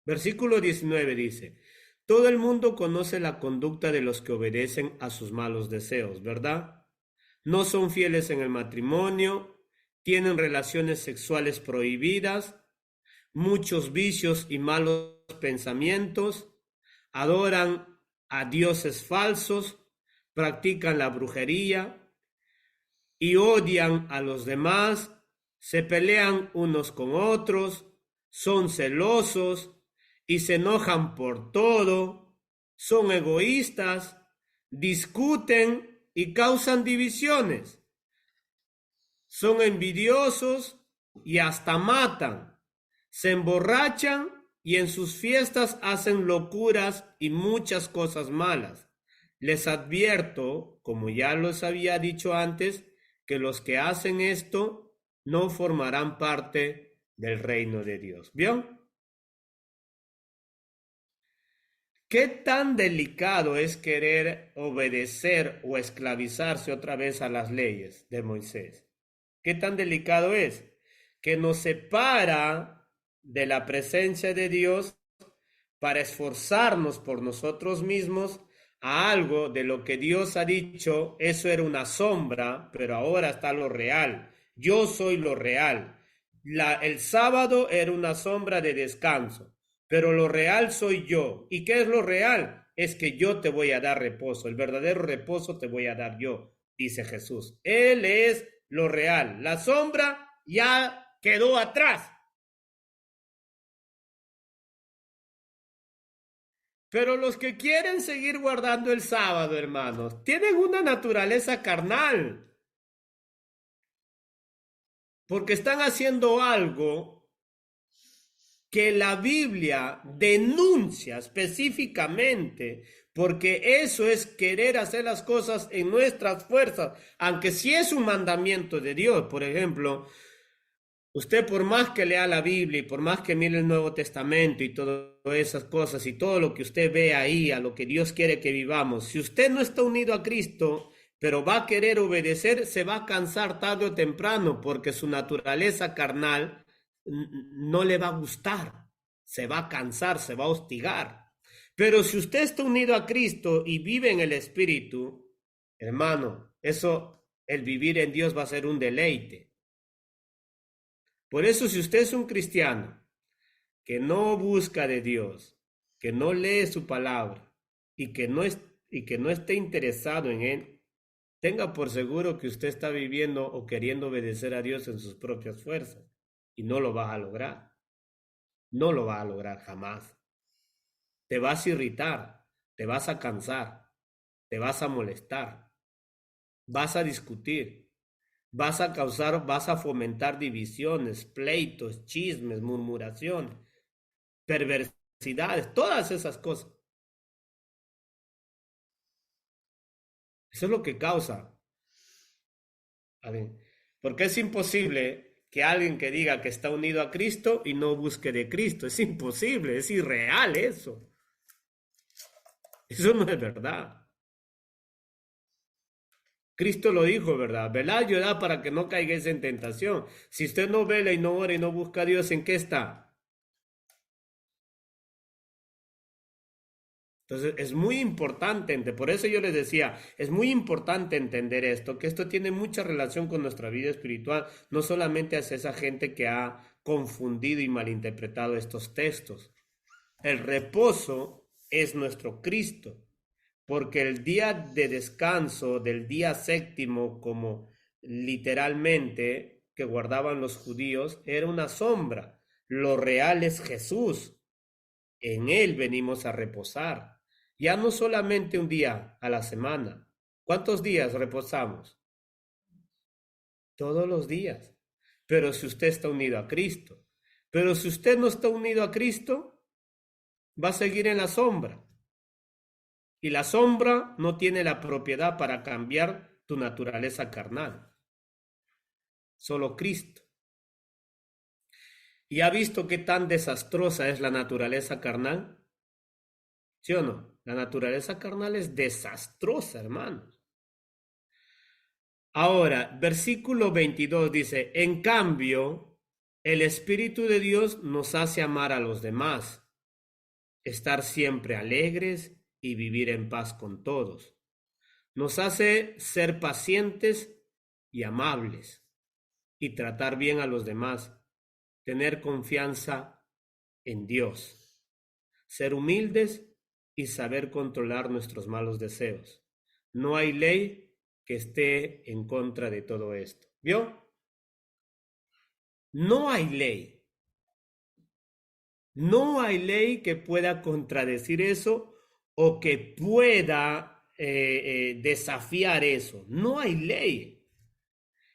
Versículo 19 dice, todo el mundo conoce la conducta de los que obedecen a sus malos deseos, ¿verdad? No son fieles en el matrimonio, tienen relaciones sexuales prohibidas, muchos vicios y malos pensamientos, adoran a dioses falsos, practican la brujería y odian a los demás, se pelean unos con otros, son celosos y se enojan por todo, son egoístas, discuten y causan divisiones, son envidiosos y hasta matan, se emborrachan y en sus fiestas hacen locuras y muchas cosas malas. Les advierto, como ya los había dicho antes, que los que hacen esto no formarán parte del reino de Dios. ¿Vio? ¿Qué tan delicado es querer obedecer o esclavizarse otra vez a las leyes de Moisés? ¿Qué tan delicado es? Que nos separa de la presencia de Dios para esforzarnos por nosotros mismos a algo de lo que Dios ha dicho, eso era una sombra, pero ahora está lo real. Yo soy lo real. El sábado era una sombra de descanso, pero lo real soy yo. ¿Y qué es lo real? Es que yo te voy a dar reposo. El verdadero reposo te voy a dar yo, dice Jesús. Él es lo real. La sombra ya quedó atrás. Pero los que quieren seguir guardando el sábado, hermanos, tienen una naturaleza carnal. Porque están haciendo algo que la Biblia denuncia específicamente, porque eso es querer hacer las cosas en nuestras fuerzas, aunque sí es un mandamiento de Dios. Por ejemplo, usted por más que lea la Biblia y por más que mire el Nuevo Testamento y todas esas cosas y todo lo que usted ve ahí, a lo que Dios quiere que vivamos, si usted no está unido a Cristo, pero va a querer obedecer, se va a cansar tarde o temprano porque su naturaleza carnal no le va a gustar, se va a cansar, se va a hostigar. Pero si usted está unido a Cristo y vive en el Espíritu, hermano, eso el vivir en Dios va a ser un deleite. Por eso, si usted es un cristiano que no busca de Dios, que no lee su palabra y que no esté interesado en Él, tenga por seguro que usted está viviendo o queriendo obedecer a Dios en sus propias fuerzas y no lo va a lograr. No lo va a lograr jamás. Te vas a irritar, te vas a cansar, te vas a molestar, vas a discutir, vas a fomentar divisiones, pleitos, chismes, murmuraciones, perversidades, todas esas cosas. Eso es lo que causa. A ver, porque es imposible que alguien que diga que está unido a Cristo y no busque de Cristo. Es imposible, es irreal eso. Eso no es verdad. Cristo lo dijo, ¿verdad? Velad y orad para que no caigáis en tentación. Si usted no vela y no ora y no busca a Dios, ¿en qué está? Entonces es muy importante, por eso yo les decía, es muy importante entender esto, que esto tiene mucha relación con nuestra vida espiritual, no solamente hacia esa gente que ha confundido y malinterpretado estos textos. El reposo es nuestro Cristo, porque el día de descanso del día séptimo, como literalmente que guardaban los judíos, era una sombra. Lo real es Jesús. En Él venimos a reposar. Ya no solamente un día a la semana. ¿Cuántos días reposamos? Todos los días. Pero si usted está unido a Cristo. Pero si usted no está unido a Cristo, va a seguir en la sombra. Y la sombra no tiene la propiedad para cambiar tu naturaleza carnal. Solo Cristo. ¿Y ha visto qué tan desastrosa es la naturaleza carnal? ¿Sí o no? La naturaleza carnal es desastrosa, hermanos. Ahora, versículo 22 dice, en cambio, el Espíritu de Dios nos hace amar a los demás, estar siempre alegres y vivir en paz con todos. Nos hace ser pacientes y amables y tratar bien a los demás, tener confianza en Dios, ser humildes y saber controlar nuestros malos deseos. No hay ley que esté en contra de todo esto. ¿Vio? No hay ley. No hay ley que pueda contradecir eso o que pueda desafiar eso. No hay ley.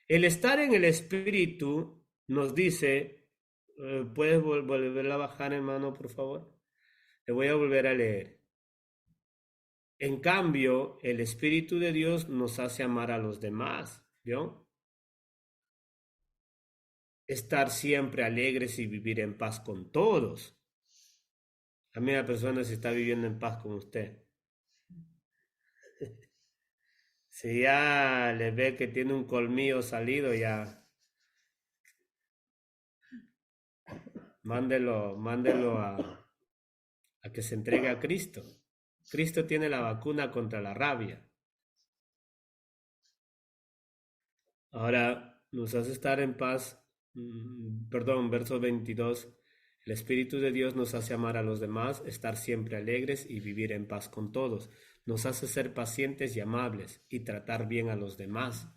El estar en el Espíritu nos dice, ¿puedes volver a bajar, hermano, por favor? Le voy a volver a leer. En cambio, el Espíritu de Dios nos hace amar a los demás, ¿vio? Estar siempre alegres y vivir en paz con todos. A mí la persona si está viviendo en paz con usted. Si ya le ve que tiene un colmillo salido, ya mándelo a que se entregue a Cristo. Cristo tiene la vacuna contra la rabia. Ahora nos hace estar en paz. Perdón, verso 22. El Espíritu de Dios nos hace amar a los demás, estar siempre alegres y vivir en paz con todos. Nos hace ser pacientes y amables y tratar bien a los demás,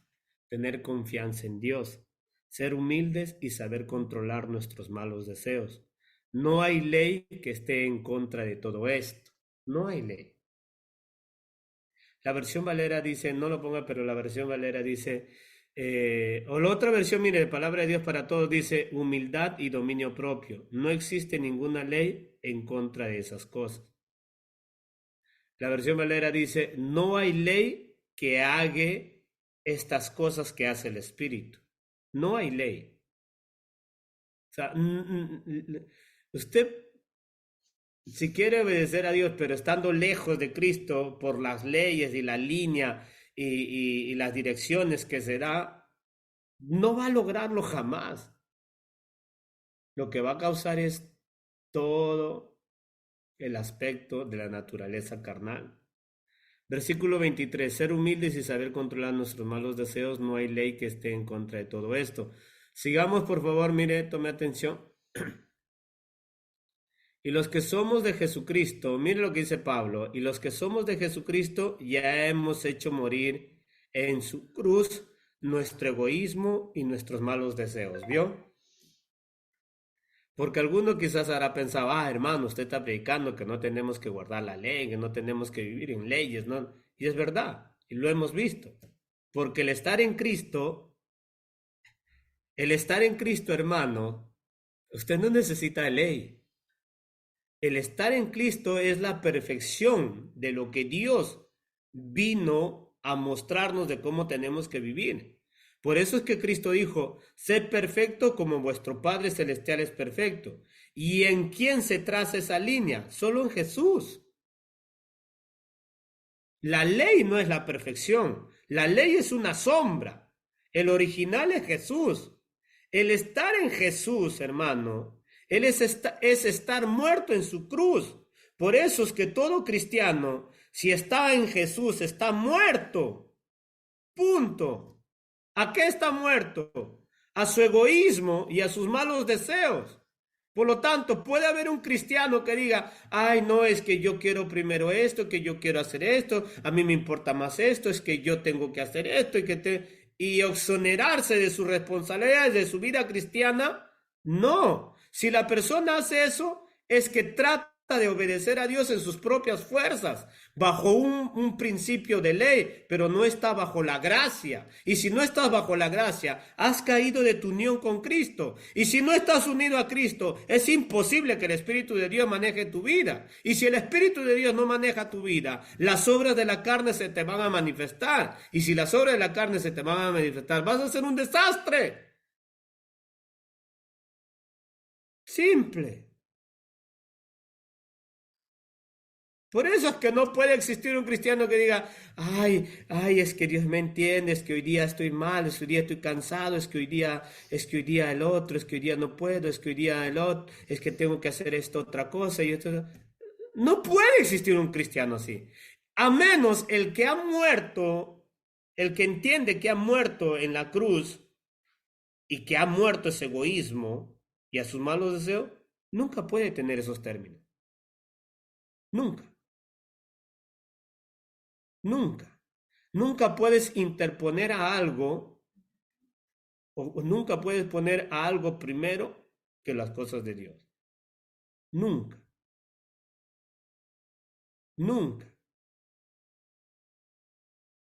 tener confianza en Dios, ser humildes y saber controlar nuestros malos deseos. No hay ley que esté en contra de todo esto. No hay ley. La versión Valera dice, no lo ponga, pero la versión Valera dice, o la otra versión, mire, la palabra de Dios para todos dice humildad y dominio propio. No existe ninguna ley en contra de esas cosas. La versión Valera dice, no hay ley que haga estas cosas que hace el Espíritu. No hay ley. O sea, usted, si quiere obedecer a Dios, pero estando lejos de Cristo por las leyes y la línea y las direcciones que se da, no va a lograrlo jamás. Lo que va a causar es todo el aspecto de la naturaleza carnal. Versículo 23, ser humildes y saber controlar nuestros malos deseos, no hay ley que esté en contra de todo esto. Sigamos, por favor, mire, tome atención. Y los que somos de Jesucristo, mire lo que dice Pablo, y los que somos de Jesucristo ya hemos hecho morir en su cruz nuestro egoísmo y nuestros malos deseos, ¿vio? Porque alguno quizás habrá pensado, hermano, usted está predicando que no tenemos que guardar la ley, que no tenemos que vivir en leyes, ¿no? Y es verdad, y lo hemos visto. Porque el estar en Cristo, hermano, usted no necesita de ley. El estar en Cristo es la perfección de lo que Dios vino a mostrarnos de cómo tenemos que vivir. Por eso es que Cristo dijo, sed perfecto como vuestro Padre Celestial es perfecto. ¿Y en quién se traza esa línea? Solo en Jesús. La ley no es la perfección, la ley es una sombra. El original es Jesús. El estar en Jesús, hermano, es estar muerto en su cruz. Por eso es que todo cristiano, si está en Jesús, está muerto. Punto. ¿A qué está muerto? A su egoísmo y a sus malos deseos. Por lo tanto, puede haber un cristiano que diga, ay, no, es que yo quiero primero esto, que yo quiero hacer esto, a mí me importa más esto, es que yo tengo que hacer esto y exonerarse de sus responsabilidades, de su vida cristiana. No, si la persona hace eso, es que trata de obedecer a Dios en sus propias fuerzas, bajo un principio de ley, pero no está bajo la gracia. Y si no estás bajo la gracia, has caído de tu unión con Cristo. Y si no estás unido a Cristo, es imposible que el Espíritu de Dios maneje tu vida. Y si el Espíritu de Dios no maneja tu vida, las obras de la carne se te van a manifestar. Y si las obras de la carne se te van a manifestar, vas a ser un desastre. Simple. Por eso es que no puede existir un cristiano que diga, ay, es que Dios me entiende, es que hoy día estoy mal, es que hoy día estoy cansado, es que hoy día el otro, es que hoy día no puedo, es que hoy día el otro, es que tengo que hacer esto otra cosa y esto. No puede existir un cristiano así. A menos el que ha muerto, el que entiende que ha muerto en la cruz y que ha muerto ese egoísmo y a sus malos deseos, nunca puede tener esos términos. Nunca. Nunca. Nunca puedes interponer a algo o nunca puedes poner a algo primero que las cosas de Dios. Nunca. Nunca.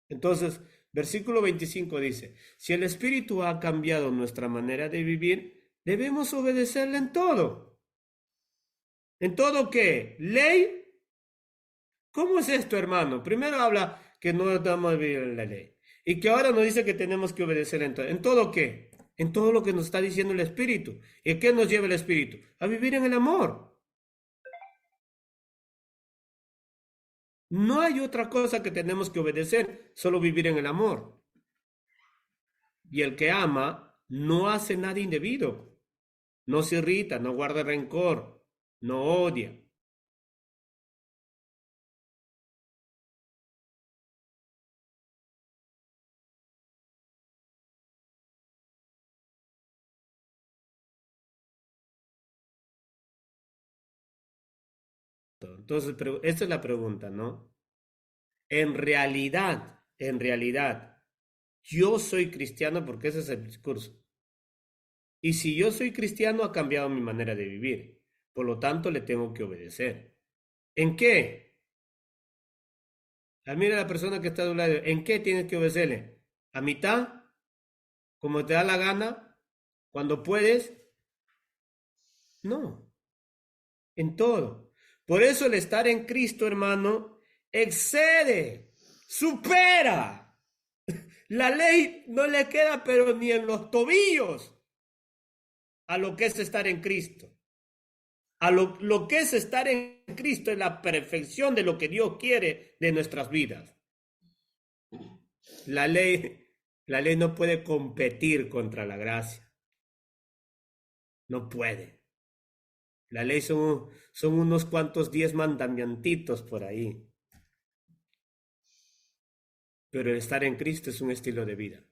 Entonces, versículo 25 dice, si el Espíritu ha cambiado nuestra manera de vivir, debemos obedecerle en todo. ¿En todo qué? ¿Ley? ¿Cómo es esto, hermano? Primero habla que no debemos vivir en la ley. Y que ahora nos dice que tenemos que obedecer en todo. ¿En todo qué? En todo lo que nos está diciendo el Espíritu. ¿Y qué nos lleva el Espíritu? A vivir en el amor. No hay otra cosa que tenemos que obedecer, solo vivir en el amor. Y el que ama no hace nada indebido. No se irrita, no guarda rencor, no odia. Entonces, pero esta es la pregunta, ¿no? En realidad, yo soy cristiano porque ese es el discurso. Y si yo soy cristiano, ha cambiado mi manera de vivir. Por lo tanto, le tengo que obedecer. ¿En qué? Mira a la persona que está de un lado. ¿En qué tienes que obedecerle? ¿A mitad? ¿Como te da la gana? ¿Cuando puedes? No, en todo. Por eso el estar en Cristo, hermano, excede, supera. La ley no le queda, pero ni en los tobillos, a lo que es estar en Cristo. A lo que es estar en Cristo es la perfección de lo que Dios quiere de nuestras vidas. La ley, la ley no puede competir contra la gracia. No puede. La ley son unos cuantos 10 mandamientos por ahí. pero el estar en Cristo es un estilo de vida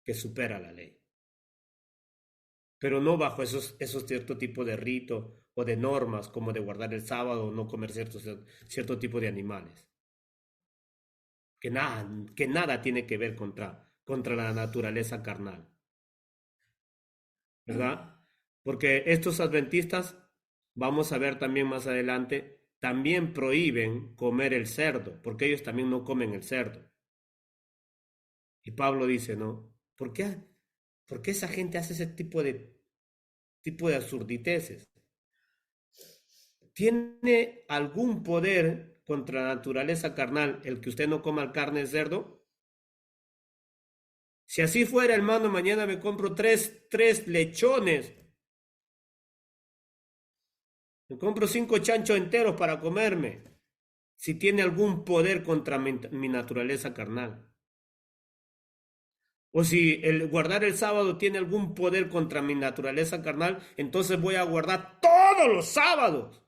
que supera la ley. Pero no bajo esos cierto tipo de rito o de normas como de guardar el sábado o no comer cierto tipo de animales. Que nada tiene que ver contra la naturaleza carnal, ¿verdad? Porque estos adventistas, vamos a ver también más adelante, también prohíben comer el cerdo, porque ellos también no comen el cerdo. Y Pablo dice, ¿no? ¿Por qué esa gente hace ese tipo de absurdices? ¿Tiene algún poder contra la naturaleza carnal el que usted no coma carne de cerdo? Si así fuera, hermano, mañana me compro tres lechones. Me compro 5 chanchos enteros para comerme. Si tiene algún poder contra mi naturaleza carnal. O si el guardar el sábado tiene algún poder contra mi naturaleza carnal, entonces voy a guardar todos los sábados.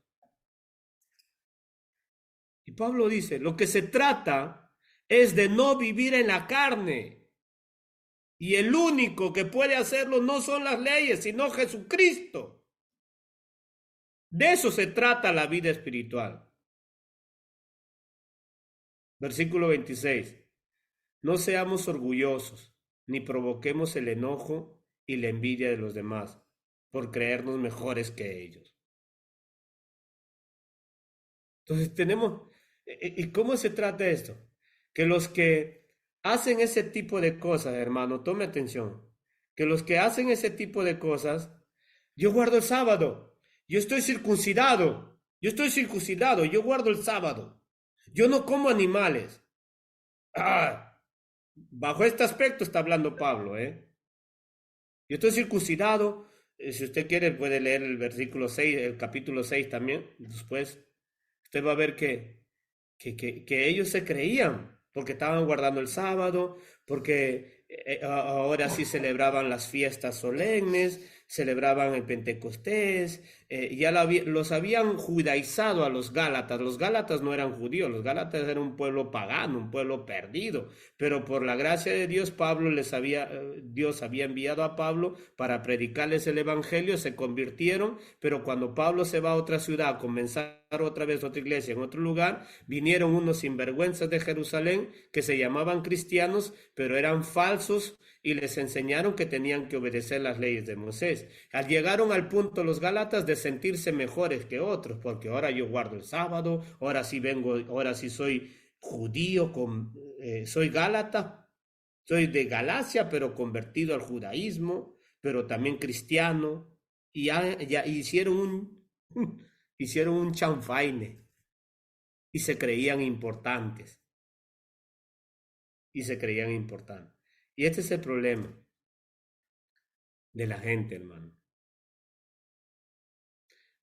Y Pablo dice, lo que se trata es de no vivir en la carne. Y el único que puede hacerlo no son las leyes, sino Jesucristo. De eso se trata la vida espiritual. Versículo 26. No seamos orgullosos, ni provoquemos el enojo y la envidia de los demás, por creernos mejores que ellos. Entonces ¿y cómo se trata esto? Que los que hacen ese tipo de cosas, hermano, tome atención, que los que hacen ese tipo de cosas, yo guardo el sábado, yo estoy circuncidado, yo guardo el sábado, yo no como animales. Bajo este aspecto está hablando Pablo, ¿eh? Yo estoy circuncidado, si usted quiere puede leer el versículo 6, el capítulo 6 también, después usted va a ver que ellos se creían, porque estaban guardando el sábado, porque ahora sí celebraban las fiestas solemnes, celebraban el Pentecostés, los habían judaizado a los Gálatas. Los Gálatas no eran judíos, los Gálatas eran un pueblo pagano, un pueblo perdido, pero por la gracia de Dios, Dios había enviado a Pablo para predicarles el evangelio, se convirtieron, pero cuando Pablo se va a otra ciudad a comenzar otra vez otra iglesia en otro lugar, vinieron unos sinvergüenzas de Jerusalén que se llamaban cristianos, pero eran falsos y les enseñaron que tenían que obedecer las leyes de Moisés. Llegaron al punto los Gálatas de sentirse mejores que otros, porque ahora yo guardo el sábado, ahora sí soy judío, soy Gálata, soy de Galacia, pero convertido al judaísmo, pero también cristiano, y ya hicieron un chanfaine y se creían importantes. Y este es el problema de la gente, hermano.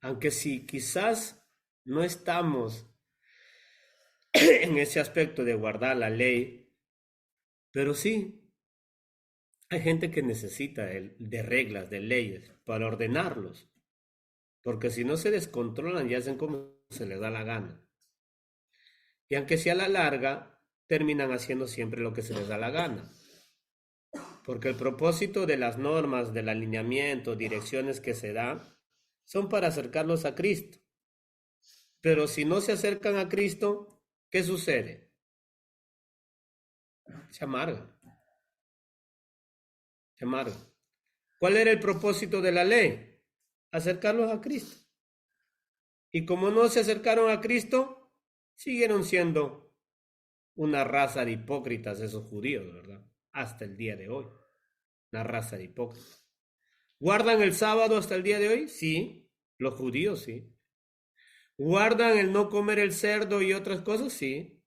Aunque si quizás no estamos en ese aspecto de guardar la ley, pero sí, hay gente que necesita de reglas, de leyes, para ordenarlos. Porque si no se descontrolan y hacen como se les da la gana. Y aunque sea a la larga, terminan haciendo siempre lo que se les da la gana. Porque el propósito de las normas, del alineamiento, direcciones que se dan, son para acercarlos a Cristo. Pero si no se acercan a Cristo, ¿qué sucede? Se amargan. ¿Cuál era el propósito de la ley? Acercarlos a Cristo. Y como no se acercaron a Cristo, siguieron siendo una raza de hipócritas esos judíos, ¿verdad? Hasta el día de hoy. Una raza de hipócritas. ¿Guardan el sábado hasta el día de hoy? Sí, los judíos sí. ¿Guardan el no comer el cerdo y otras cosas? Sí.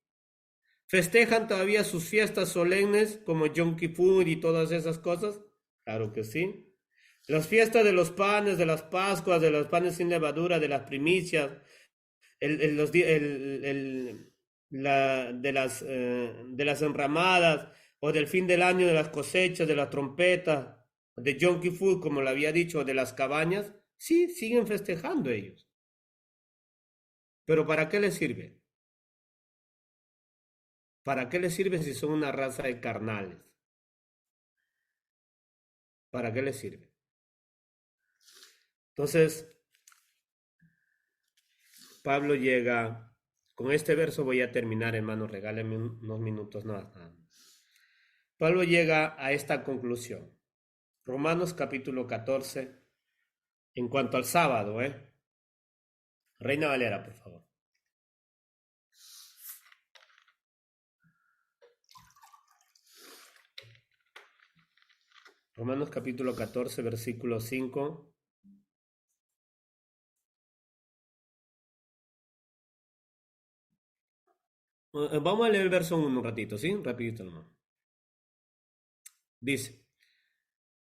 ¿Festejan todavía sus fiestas solemnes como Yom Kippur y todas esas cosas? Claro que sí. Las fiestas de los panes, de las Pascuas, de los panes sin levadura, de las primicias, de las enramadas, o del fin del año de las cosechas, de las trompetas, de Yom Kippur, como lo había dicho, de las cabañas, sí, siguen festejando ellos. ¿Pero para qué les sirve? ¿Para qué les sirve si son una raza de carnales? ¿Para qué les sirve? Entonces, Pablo llega, con este verso voy a terminar, hermanos, regálenme unos minutos nada más. Pablo llega a esta conclusión. Romanos capítulo 14, en cuanto al sábado, Reina Valera, por favor. Romanos capítulo 14, versículo 5. Vamos a leer el verso 1 un ratito, ¿sí? Rapidito nomás. Dice,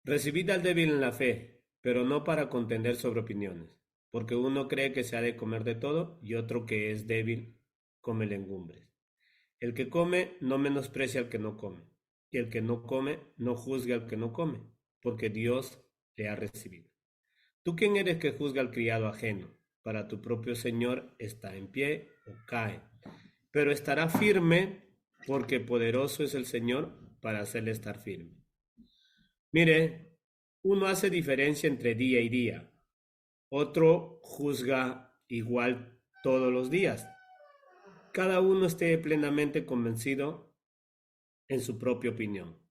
recibid al débil en la fe, pero no para contender sobre opiniones, porque uno cree que se ha de comer de todo y otro que es débil come legumbres. El que come no menosprecia al que no come, y el que no come no juzga al que no come, porque Dios le ha recibido. ¿Tú quién eres que juzga al criado ajeno? Para tu propio Señor está en pie o cae, pero estará firme porque poderoso es el Señor para hacerle estar firme. Mire, uno hace diferencia entre día y día, otro juzga igual todos los días. Cada uno esté plenamente convencido en su propia opinión.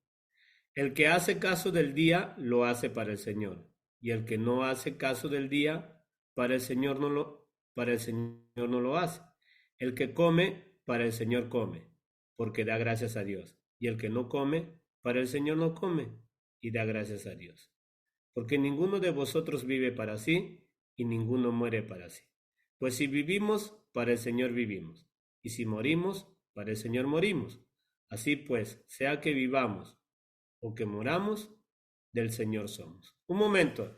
El que hace caso del día lo hace para el Señor, y el que no hace caso del día para el Señor no lo hace. El que come para el Señor come, porque da gracias a Dios, y el que no come para el Señor no come y da gracias a Dios. Porque ninguno de vosotros vive para sí y ninguno muere para sí. Pues si vivimos, para el Señor vivimos, y si morimos, para el Señor morimos. Así pues, sea que vivamos o que moramos, del Señor somos. Un momento,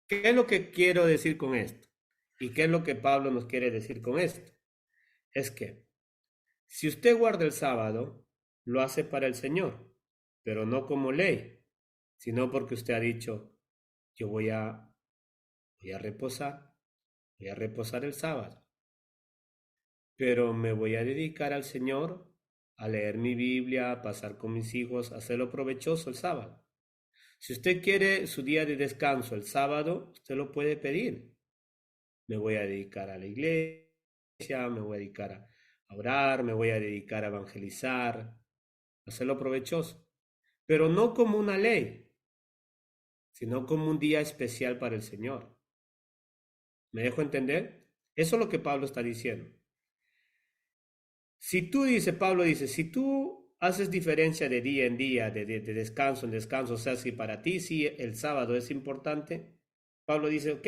¿qué es lo que quiero decir con esto? ¿Y qué es lo que Pablo nos quiere decir con esto? Es que si usted guarda el sábado, lo hace para el Señor, pero no como ley, sino porque usted ha dicho, yo voy a reposar el sábado, pero me voy a dedicar al Señor, a leer mi Biblia, a pasar con mis hijos, a hacerlo provechoso el sábado. Si usted quiere su día de descanso el sábado, usted lo puede pedir. Me voy a dedicar a la iglesia, me voy a dedicar a orar, me voy a dedicar a evangelizar, a hacerlo provechoso. Pero no como una ley, sino como un día especial para el Señor. ¿Me dejo entender? Eso es lo que Pablo está diciendo. Pablo dice, si tú haces diferencia de día en día, de descanso en descanso, o sea, si para ti sí el sábado es importante, Pablo dice, ok,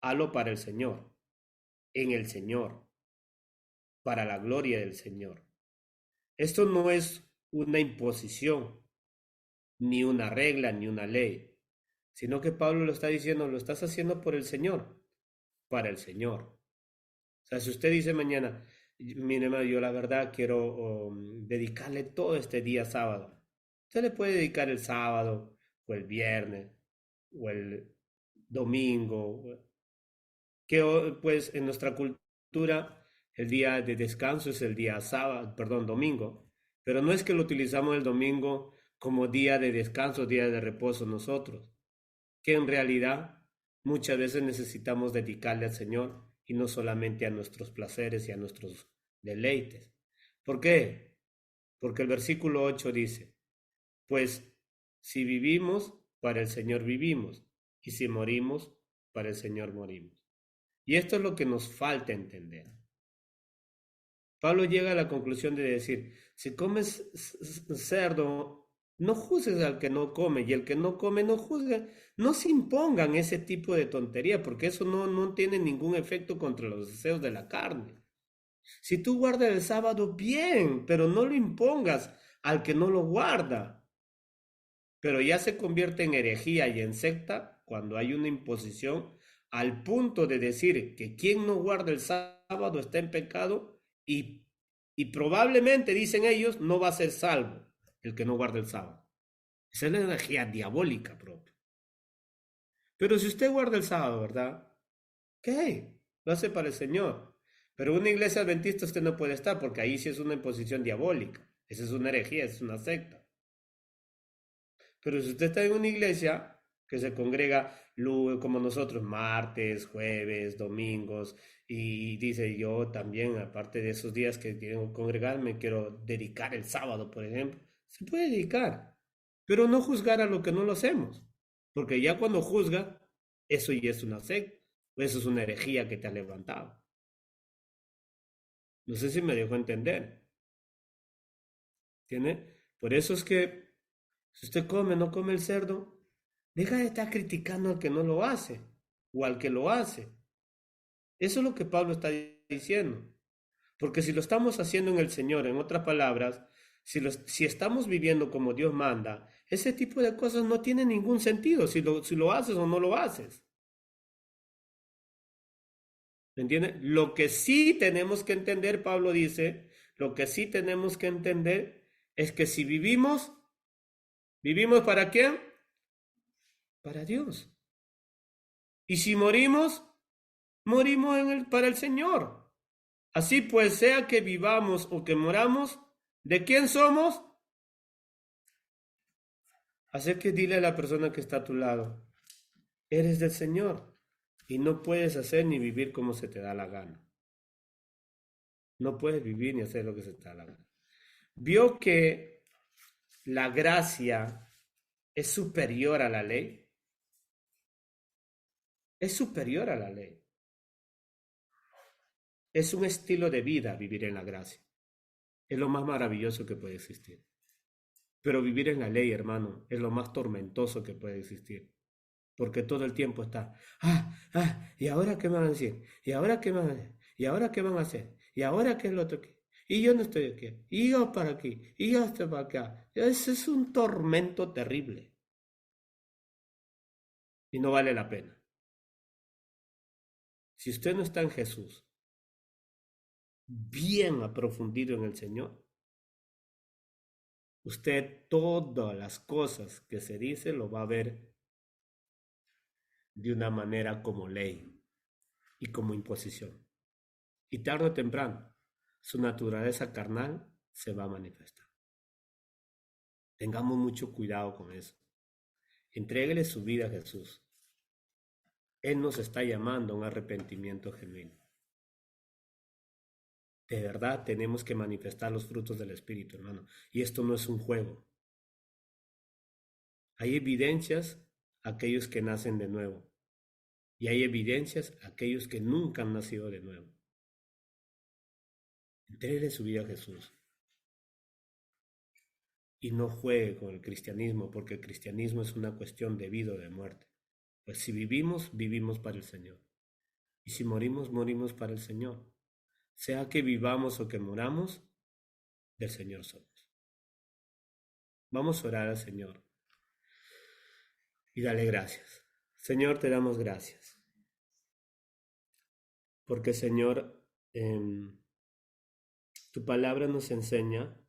hazlo para el Señor, en el Señor, para la gloria del Señor. Esto no es una imposición, ni una regla, ni una ley, sino que Pablo lo está diciendo, lo estás haciendo por el Señor, para el Señor. O sea, si usted dice mañana, mire, hermano, yo la verdad quiero dedicarle todo este día sábado. Usted le puede dedicar el sábado, o el viernes, o el domingo, que pues en nuestra cultura el día de descanso es el día sábado, perdón, domingo, pero no es que lo utilizamos el domingo como día de descanso, día de reposo nosotros, que en realidad muchas veces necesitamos dedicarle al Señor y no solamente a nuestros placeres y a nuestros deleites. ¿Por qué? Porque el versículo 8 dice, pues si vivimos, para el Señor vivimos, y si morimos, para el Señor morimos. Y esto es lo que nos falta entender. Pablo llega a la conclusión de decir, si comes cerdo, no juzgues al que no come, y el que no come no juzga. No se impongan ese tipo de tontería, porque eso no tiene ningún efecto contra los deseos de la carne. Si tú guardas el sábado, bien, pero no lo impongas al que no lo guarda. Pero ya se convierte en herejía y en secta cuando hay una imposición al punto de decir que quien no guarda el sábado está en pecado y probablemente, dicen ellos, no va a ser salvo el que no guarda el sábado. Esa es la energía diabólica propia. Pero si usted guarda el sábado, ¿verdad? ¿Qué? Lo hace para el Señor. Pero una iglesia adventista usted no puede estar porque ahí sí es una imposición diabólica. Esa es una herejía, es una secta. Pero si usted está en una iglesia que se congrega como nosotros, martes, jueves, domingos, y dice yo también, aparte de esos días que quiero congregarme, quiero dedicar el sábado, por ejemplo, se puede dedicar, pero no juzgar a lo que no lo hacemos, porque ya cuando juzga, eso ya es una secta, eso es una herejía que te ha levantado. No sé si me dejo entender. ¿Entiende? Por eso es que si usted come, no come el cerdo, deja de estar criticando al que no lo hace o al que lo hace. Eso es lo que Pablo está diciendo. Porque si lo estamos haciendo en el Señor, en otras palabras, si estamos viviendo como Dios manda, ese tipo de cosas no tiene ningún sentido si lo haces o no lo haces. ¿Me entiende? Lo que sí tenemos que entender, Pablo dice, lo que sí tenemos que entender es que si vivimos, ¿vivimos para quién? Para Dios. Y si morimos, morimos para el Señor. Así pues, sea que vivamos o que moramos, ¿de quién somos? Así que dile a la persona que está a tu lado, eres del Señor y no puedes hacer ni vivir como se te da la gana. No puedes vivir ni hacer lo que se te da la gana. ¿Vio que la gracia es superior a la ley? Es superior a la ley. Es un estilo de vida vivir en la gracia. Es lo más maravilloso que puede existir. Pero vivir en la ley, hermano, es lo más tormentoso que puede existir. Porque todo el tiempo está, ¿y ahora qué me van a decir? ¿Y ahora qué me van a hacer? ¿Y ahora qué van a hacer? ¿Y ahora qué es lo otro que? Y yo no estoy aquí, y yo para aquí, y yo estoy para acá. Ese es un tormento terrible. Y no vale la pena. Si usted no está en Jesús, bien aprofundido en el Señor, usted todas las cosas que se dice lo va a ver de una manera como ley y como imposición. Y tarde o temprano, su naturaleza carnal se va a manifestar. Tengamos mucho cuidado con eso. Entréguele su vida a Jesús. Él nos está llamando a un arrepentimiento genuino. De verdad tenemos que manifestar los frutos del Espíritu, hermano. Y esto no es un juego. Hay evidencias a aquellos que nacen de nuevo. Y hay evidencias a aquellos que nunca han nacido de nuevo. Entréguele su vida a Jesús. Y no juegue con el cristianismo, porque el cristianismo es una cuestión de vida o de muerte. Pues si vivimos, vivimos para el Señor. Y si morimos, morimos para el Señor. Sea que vivamos o que moramos, del Señor somos. Vamos a orar al Señor y dale gracias. Señor, te damos gracias. Porque, Señor, tu palabra nos enseña